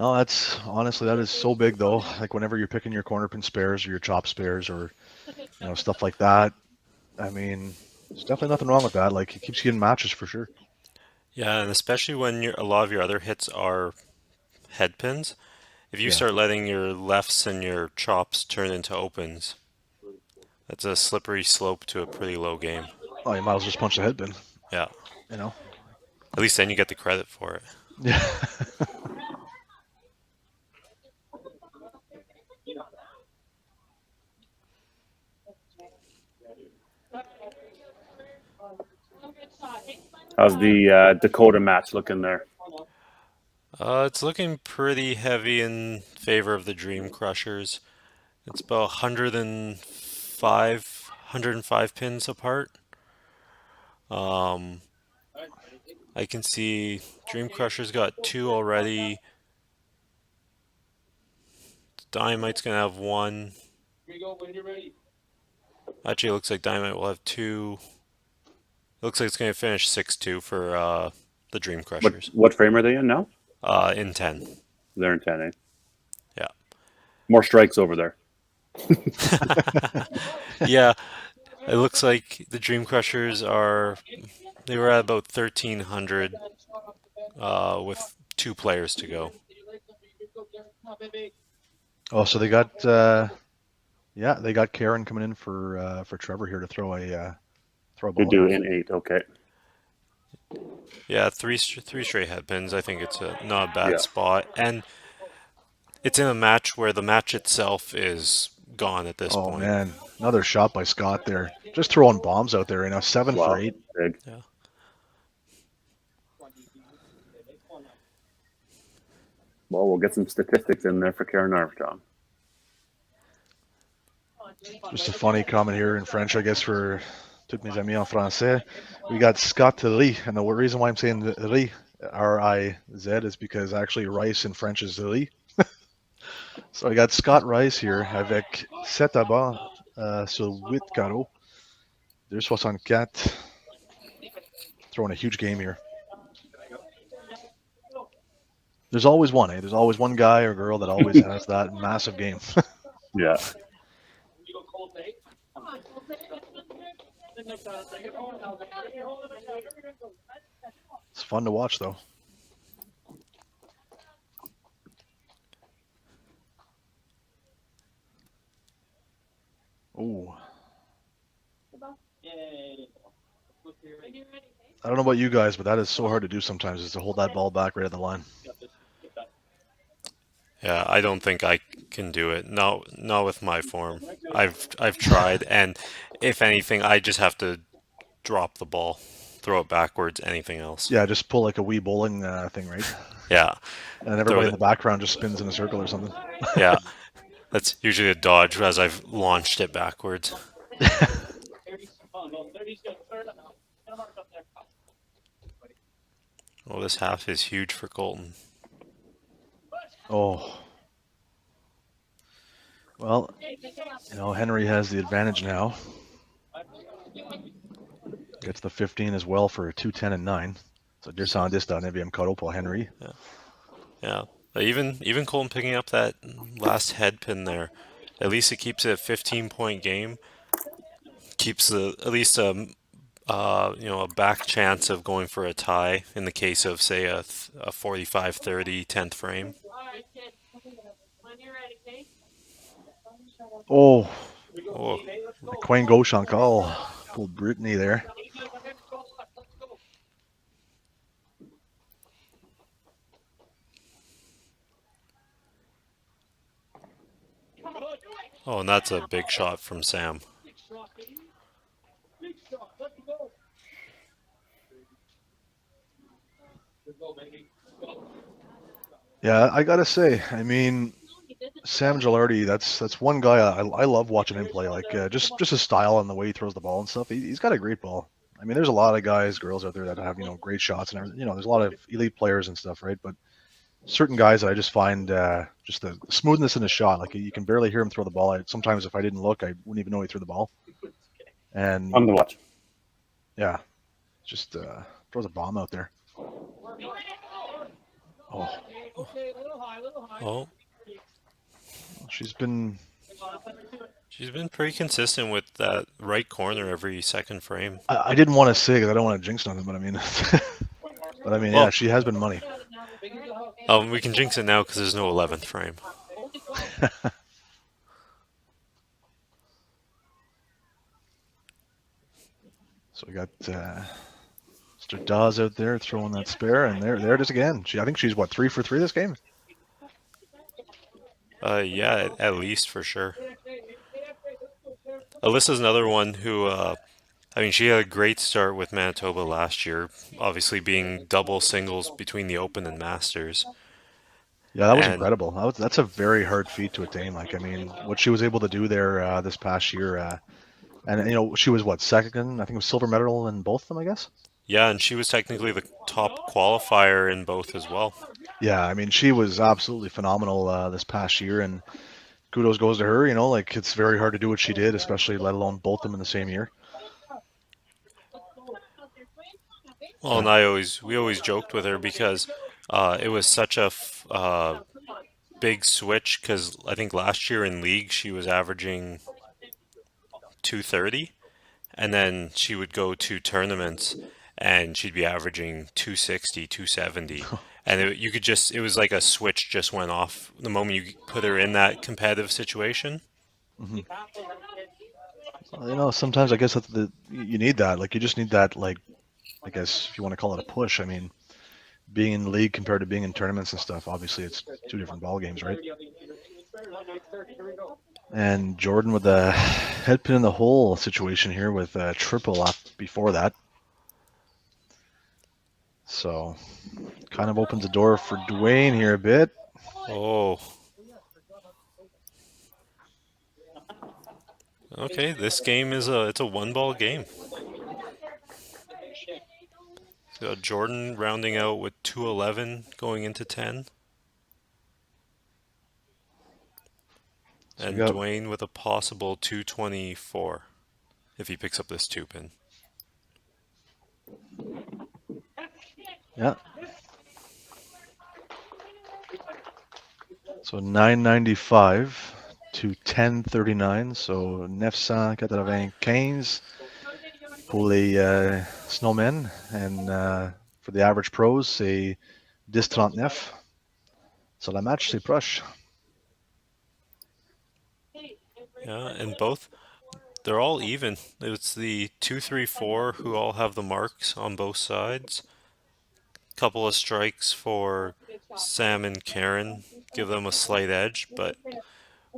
Oh, that is so big though. Like whenever you're picking your corner pin spares or your chop spares or stuff like that. I mean, there's definitely nothing wrong with that. Like it keeps you in matches for sure. Yeah, and especially when a lot of your other hits are head pins. If you start letting your lefts and your chops turn into opens, that's a slippery slope to a pretty low game. Oh, you might as well just punch the head pin. Yeah. At least then you get the credit for it. Yeah. How's the Dakota match looking there? It's looking pretty heavy in favor of the Dream Crushers. It's about 105 pins apart. I can see Dream Crusher's got 2 already. Dynamite's gonna have 1. Actually, it looks like Dynamite will have 2. It looks like it's gonna finish 6-2 for the Dream Crushers. What frame are they in now? In 10. They're in 10, eh? Yeah. More strikes over there. Yeah. It looks like the Dream Crushers they were at about 1,300 with 2 players to go. Oh, so they got they got Karen coming in for Trevor here to throw a ball. They do in 8, okay. Yeah, three straight head pins. I think it's not a bad spot, and it's in a match where the match itself is gone at this point. Oh man, another shot by Scott there. Just throwing bombs out there right now. 7 for 8. Big. Yeah. Well, we'll get some statistics in there for Karen Armstrong. Just a funny comment here in French, I guess, for Toutes mes amis en français. We got Scott Riz, and the reason why I'm saying Riz, R-I-Z, is because actually rice in French is riz. So I got Scott Rice here avec 7 à bas sur 8 carreaux. 2,64. Throwing a huge game here. There's always one, eh? There's always one guy or girl that always has that massive game. Yeah. It's fun to watch, though. Ooh. I don't know about you guys, but that is so hard to do sometimes, is to hold that ball back right at the line. Yeah, I don't think I can do it. No, not with my form. I've tried, and if anything, I just have to drop the ball, throw it backwards. Anything else? Yeah, just pull like a wee bowling thing, right? Yeah. And everybody in the background just spins in a circle or something. Yeah, that's usually a dodge as I've launched it backwards. Well, this half is huge for Colton. Oh. Well, Henry has the advantage now. Gets the 15 as well for 2-10 and 9. So descend dista neviem karo pour Henry. Yeah. Even Colton picking up that last head pin there, at least it keeps it a 15-point game. Keeps at least a back chance of going for a tie in the case of, say, a 45-30 10th frame. Oh. Queen gauche encore. Pulled Brittany there. Oh, and that's a big shot from Sam. Yeah, I gotta say, I mean, Sam Gilardi, that's one guy I love watching him play. Like just his style and the way he throws the ball and stuff. He's got a great ball. I mean, there's a lot of guys, girls out there that have great shots and everything. There's a lot of elite players and stuff, right? But certain guys that I just find just the smoothness in his shot. Like you can barely hear him throw the ball. Sometimes if I didn't look, I wouldn't even know he threw the ball. And fun to watch. Yeah, just throws a bomb out there. Oh. She's been pretty consistent with that right corner every second frame. I didn't want to say because I don't want to jinx nothing, but I mean, yeah, she has been money. We can jinx it now because there's no 11th frame. So we got Mr. Dawes out there throwing that spare, and there it is again. I think she's 3 for 3 this game. Yeah, at least for sure. Alyssa's another one who, she had a great start with Manitoba last year, obviously being double singles between the Open and Masters. Yeah, that was incredible. That's a very hard feat to attain. What she was able to do there this past year, and she was second? I think it was silver medal in both of them, I guess. Yeah, and she was technically the top qualifier in both as well. Yeah, I mean, she was absolutely phenomenal this past year, and kudos goes to her. It's very hard to do what she did, especially let alone both of them in the same year. Well, and we always joked with her because it was such a big switch because I think last year in league she was averaging 230, and then she would go to tournaments and she'd be averaging 260, 270. And it was like a switch just went off the moment you put her in that competitive situation. Mm-hmm. Sometimes I guess you need that. You just need that, I guess if you want to call it a push. I mean, being in the league compared to being in tournaments and stuff, obviously it's two different ball games, right? And Jordan with the head pin in the hole situation here with a triple up before that. So kind of opens the door for Dwayne here a bit. Oh. Okay, this game it's a one-ball game. Jordan rounding out with 211 going into 10. So And Dwayne with a possible 224 if he picks up this 2-pin. Yeah. So 995 to 1039. So 995 pour les Snowmen. And for the average pros, c'est 1039. So la match, c'est proche. Yeah, and both, they're all even. It's the 2, 3, 4 who all have the marks on both sides. Couple of strikes for Sam and Karen give them a slight edge, but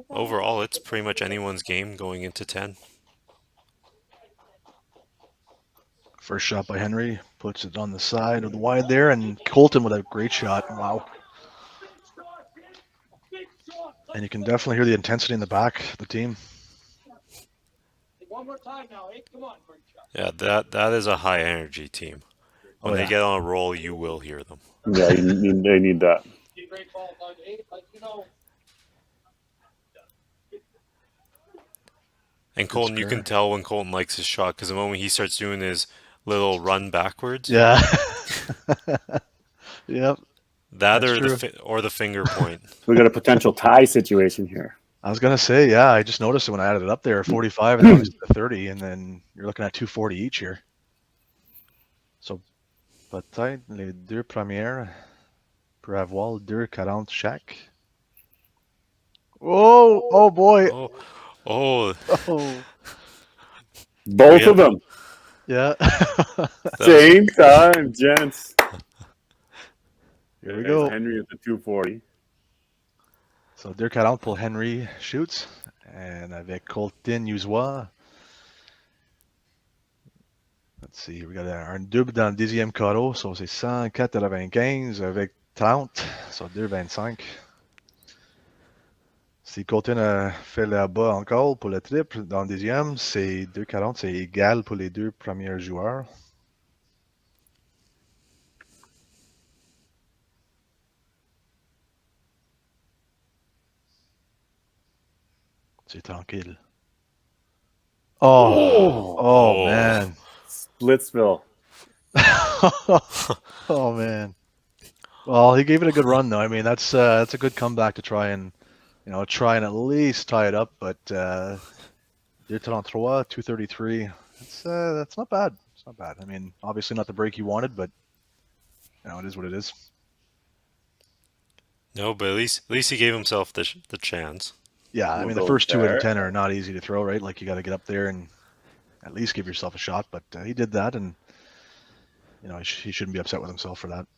overall it's pretty much anyone's game going into 10. First shot by Henry, puts it on the side of the wide there, and Colton with a great shot. Wow. And you can definitely hear the intensity in the back of the team. One more time now, eh? Come on, Yeah, that is a high energy team. When they get on a roll, you will hear them. Yeah, they need that. And Colton, you can tell when Colton likes his shot because the moment he starts doing his little run backwards. Yeah. Yep. That or the finger point. We got a potential tie situation here. I was gonna say, yeah, I just noticed it when I added it up there, 45 and obviously 30, and then you're looking at 240 each here. So, peut-être les deux premières pour avoir 240 chaque. Oh boy. Oh. Both of them. Yeah. Same time, gents. Here we go. Henry at the 240. So 240 pour Henry shoots, and avec Colton Usois. Let's see, we got un double dans le deuxième carreau, so c'est 195 avec 30, so 225. Si Colton a fait là-bas encore pour le triple dans le deuxième, c'est 240, c'est égal pour les deux premiers joueurs. C'est tranquille. Oh man. Splitsville. Oh man. Well, he gave it a good run though. I mean, that's a good comeback to try and at least tie it up. But 233. That's not bad. It's not bad. I mean, obviously not the break you wanted, but it is what it is. No, but at least he gave himself the chance. Yeah, I mean, the first 2 out of 10 are not easy to throw, right? Like, you got to get up there and at least give yourself a shot. But he did that, and he shouldn't be upset with himself for that.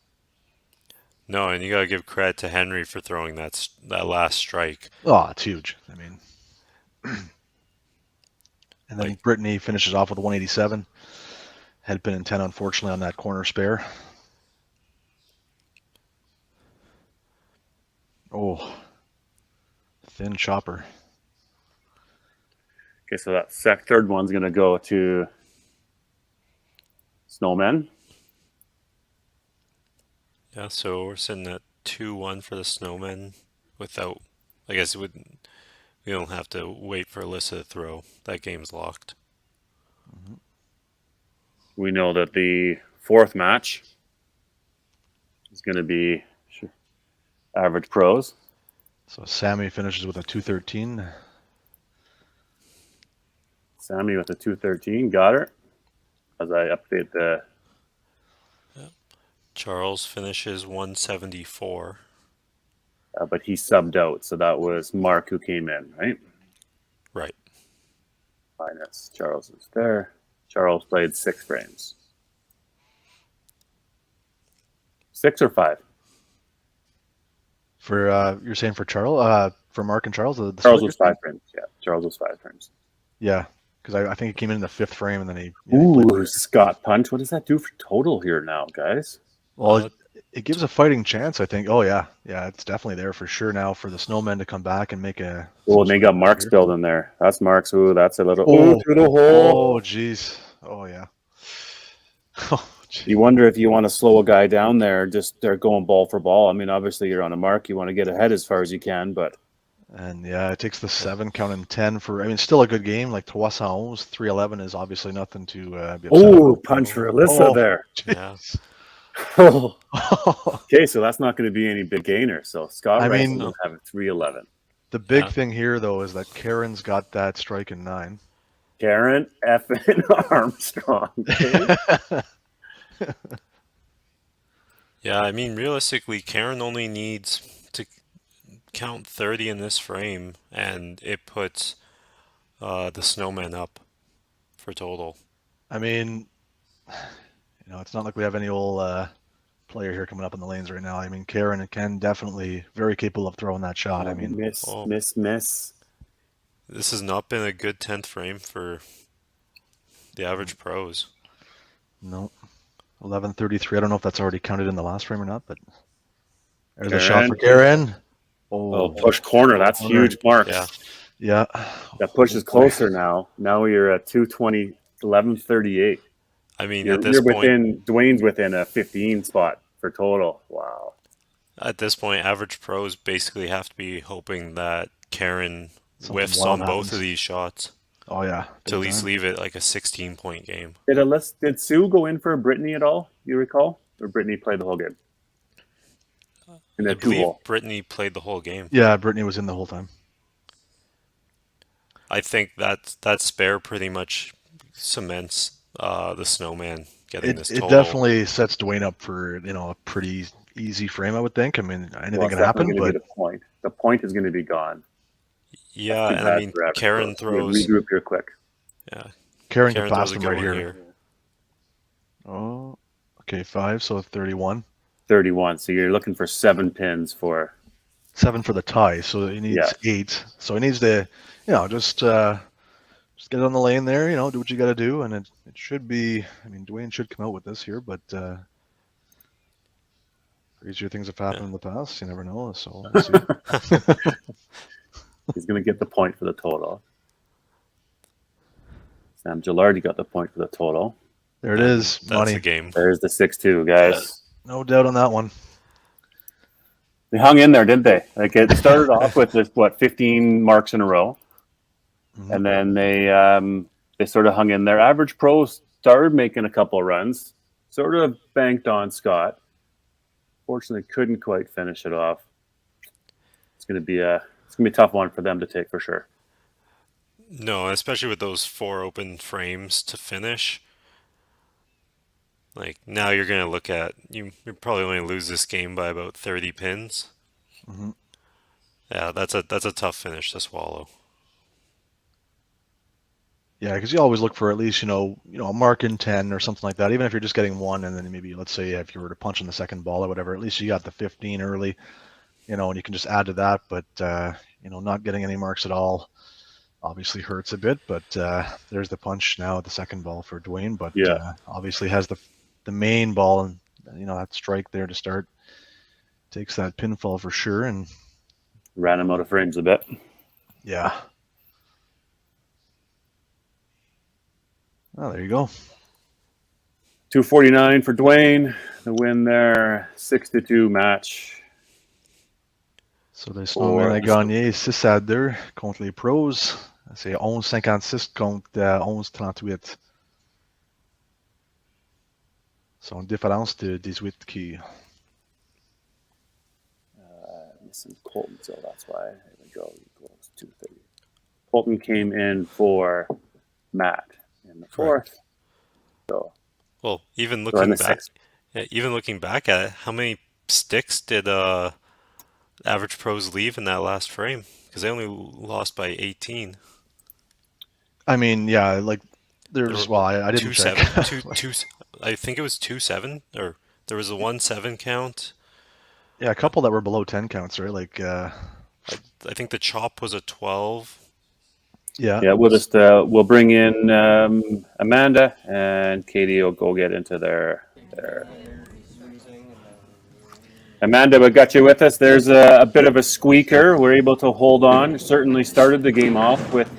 No, and you got to give credit to Henry for throwing that last strike. Oh, it's huge. I mean, and then Brittany finishes off with a 187. Head pin and 10, unfortunately, on that corner spare. Oh. Thin chopper. Okay, so that third one's going to go to Snowmen. Yeah, so we're sitting at 2-1 for the Snowmen without, I guess we don't have to wait for Alyssa to throw. That game's locked. Mm-hmm. We know that the fourth match is going to be average pros. So Sammy finishes with a 213. Sammy with a 213. Got her. As I update the... Yep. Charles finishes 174. But he subbed out, so that was Mark who came in, right? Right. Minus Charles is there. Charles played 6 frames. 6 or 5? For you're saying for Charles, for Mark and Charles, Charles was 5 frames. Yeah, Charles was 5 frames. Yeah, because I think he came in the 5th frame and then he. Ooh, Scott punch. What does that do for total here now, guys? Well, it gives a fighting chance, I think. Oh yeah, it's definitely there for sure now for the Snowmen to come back and make a. Oh, and they got Mark's build in there. That's Mark's. Ooh, that's a little. Oh, to the hole. Oh, jeez. Oh yeah. Oh, You wonder if you want to slow a guy down there, just they're going ball for ball. I mean, obviously you're on a mark. You want to get ahead as far as you can, but. And yeah, it takes the 7 count in 10 for, I mean, still a good game. Like 311 311 is obviously nothing to be upset Oh, about. punch for Alyssa there. Yeah. Okay, so that's not going to be any big gainer. So Scott I Rice mean, will have a 311. The big Yeah. thing here, though, is that Karen's got that strike in 9. Karen effing Armstrong. Okay? Yeah, I mean, realistically, Karen only needs to count 30 in this frame, and it puts the Snowmen up for total. I mean, it's not like we have any old player here coming up in the lanes right now. I mean, Karen can definitely very capable of throwing that shot. I mean, miss. This has not been a good 10th frame for the average pros. No. 11:33. I don't know if that's already counted in the last frame or not, but there's Karen. a shot for Karen. Oh, push corner. That's huge mark. Yeah. Yeah. That push is closer now. Now you're at 220, 11:38. I mean, You're at this point, within, Dwayne's within a 15 spot for total. Wow. at this point, average pros basically have to be hoping that Karen Something whiffs wild on both happens. of these shots Oh, yeah. to at Big least time. leave it like a 16-point game. Did Sue go in for Brittany at all? You recall? Or Brittany played the whole game? In I the believe 2-hole. Brittany played the whole game. Yeah, Brittany was in the whole time. I think that spare pretty much cements the Snowman getting this It total. definitely sets Dwayne up for, a pretty easy frame, I would think. I mean, anything Well, can it's happen, definitely gonna but be the point. The point is going to be gone. Yeah, Too and bad I mean, for average Karen pros. You throws. regroup here quick. Yeah, Karen can Karen pass throws a him good right one here. here. Oh, okay, 5, so 31. 31. So you're looking for 7 pins for. 7 for the tie, so he needs 8. So he needs to, just get on the lane there, do what you got to do, and it should be. I mean, Dwayne should come out with this here, but crazier things have happened in the past. You never know. So we'll see. He's going to get the point for the total. Sam Gilardi got the point for the total. There it is, That's money. the game. There's the 6-2, guys. No doubt on that one. They hung in there, didn't they? Like it started off with this, 15 marks in a row, and then they sort of hung in there. Average Pro started making a couple of runs, sort of banked on Scott. Fortunately, couldn't quite finish it off. It's gonna be a tough one for them to take for sure. No, especially with those 4 open frames to finish. Like now, you're gonna look at you probably only lose this game by about 30 pins. Mm-hmm. Yeah, that's a tough finish to swallow. Yeah, because you always look for at least a mark in 10 or something like that. Even if you're just getting 1, and then maybe let's say if you were to punch in the second ball or whatever, at least you got the 15 early, and you can just add to that. But not getting any marks at all obviously hurts a bit. But there's the punch now at the second ball for Dwayne. But obviously has the main ball, and that strike there to start takes that pinfall for sure. And Ran him out of frames a bit. yeah. Oh, there you go. 249 for Dwayne. The win there, 6-2 match. So les Snowmen a gagné 6-2 contre les pros. C'est 11-56 contre 11-38. C'est une différence de 18 qui. Missing Colton, so that's why. There we go. Equals 230. Colton came in for Matt in the 4th. So Well, even in looking the back, 6th. even looking back at it, how many sticks did average pros leave in that last frame? Because they only lost by 18. I mean, yeah, like there's. Well, I didn't check. 2-7, I think it was 2-7, or there was a 1-7 count. Yeah, a couple that were below 10 counts, right? Like, I think the chop was a 12. yeah. Yeah, we'll bring in Amanda, and Katie will go get into their. Amanda, we got you with us. There's a bit of a squeaker. We're able to hold on. Certainly started the game off with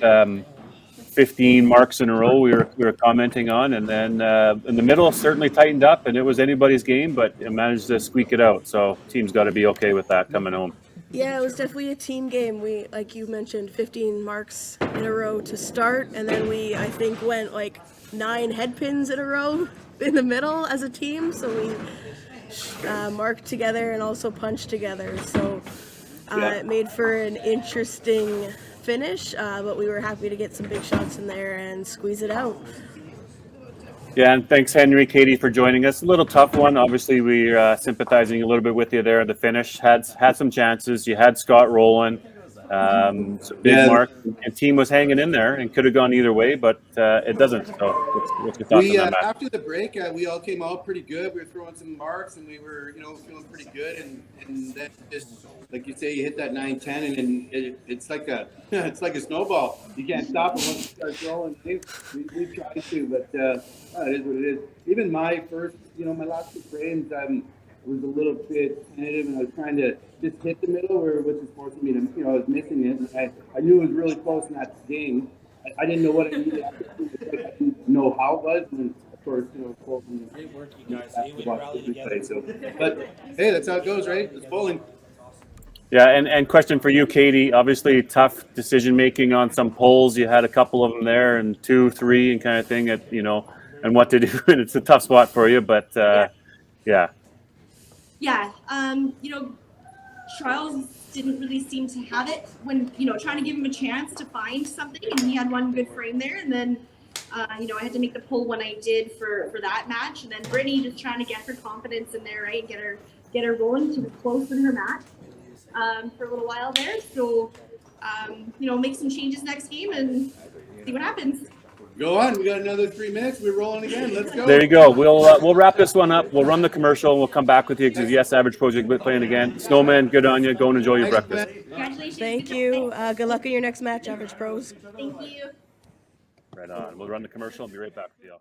15 marks in a row we were commenting on, and then in the middle certainly tightened up, and it was anybody's game, but it managed to squeak it out. So team's got to be okay with that coming home. Yeah, it was definitely a team game. We, like you mentioned, 15 marks in a row to start, and then we, I think, went like 9 head pins in a row in the middle as a team. So we marked together and also punched together. So it made for an interesting finish, but we were happy to get some big shots in there and squeeze it out. Yeah, and thanks, Henry, Katie, for joining us. A little tough one. Obviously, we're sympathizing a little bit with you there at the finish. Had some chances. You had Scott rolling. Some big mark. And team was hanging in there and could have gone either way, but it doesn't. So what's your thoughts on that, Matt? After the break, we all came out pretty good. We were throwing some marks, and we were, feeling pretty good. And then just like you say, you hit that 9-10, and then it's like a snowball. You can't stop it once you start throwing. We tried to, but it is what it is. Even my first, my last 2 frames, was a little bit tentative, and I was trying to just hit the middle, which is forcing me to, I was missing it. And I knew it was really close in that game. I didn't know what I needed. I didn't know how it was, and of course, Colton. Great work, you guys. You would rally together. But hey, that's how it goes, right? It's bowling. Yeah, and question for you, Katie. Obviously, tough decision making on some polls. You had a couple of them there, and 2, 3, and kind of thing. And what to do. And it's a tough spot for you, but yeah. Yeah, Charles didn't really seem to have it when, trying to give him a chance to find something, and he had one good frame there, and then, I had to make the pull when I did for that match, and then Brittany just trying to get her confidence in there, right, and get her rolling. She was close in her match for a little while there, so, make some changes next game and see what happens. Go on. We got another 3 minutes. We're rolling again. Let's go. There you go. We'll wrap this one up. We'll run the commercial, and we'll come back with you because yes, Average Project playing again. Snowmen, good on you. Go and enjoy your breakfast. Congratulations. Thank you. Good luck in your next match, Average Pros. Thank you. Right on. We'll run the commercial and be right back with you.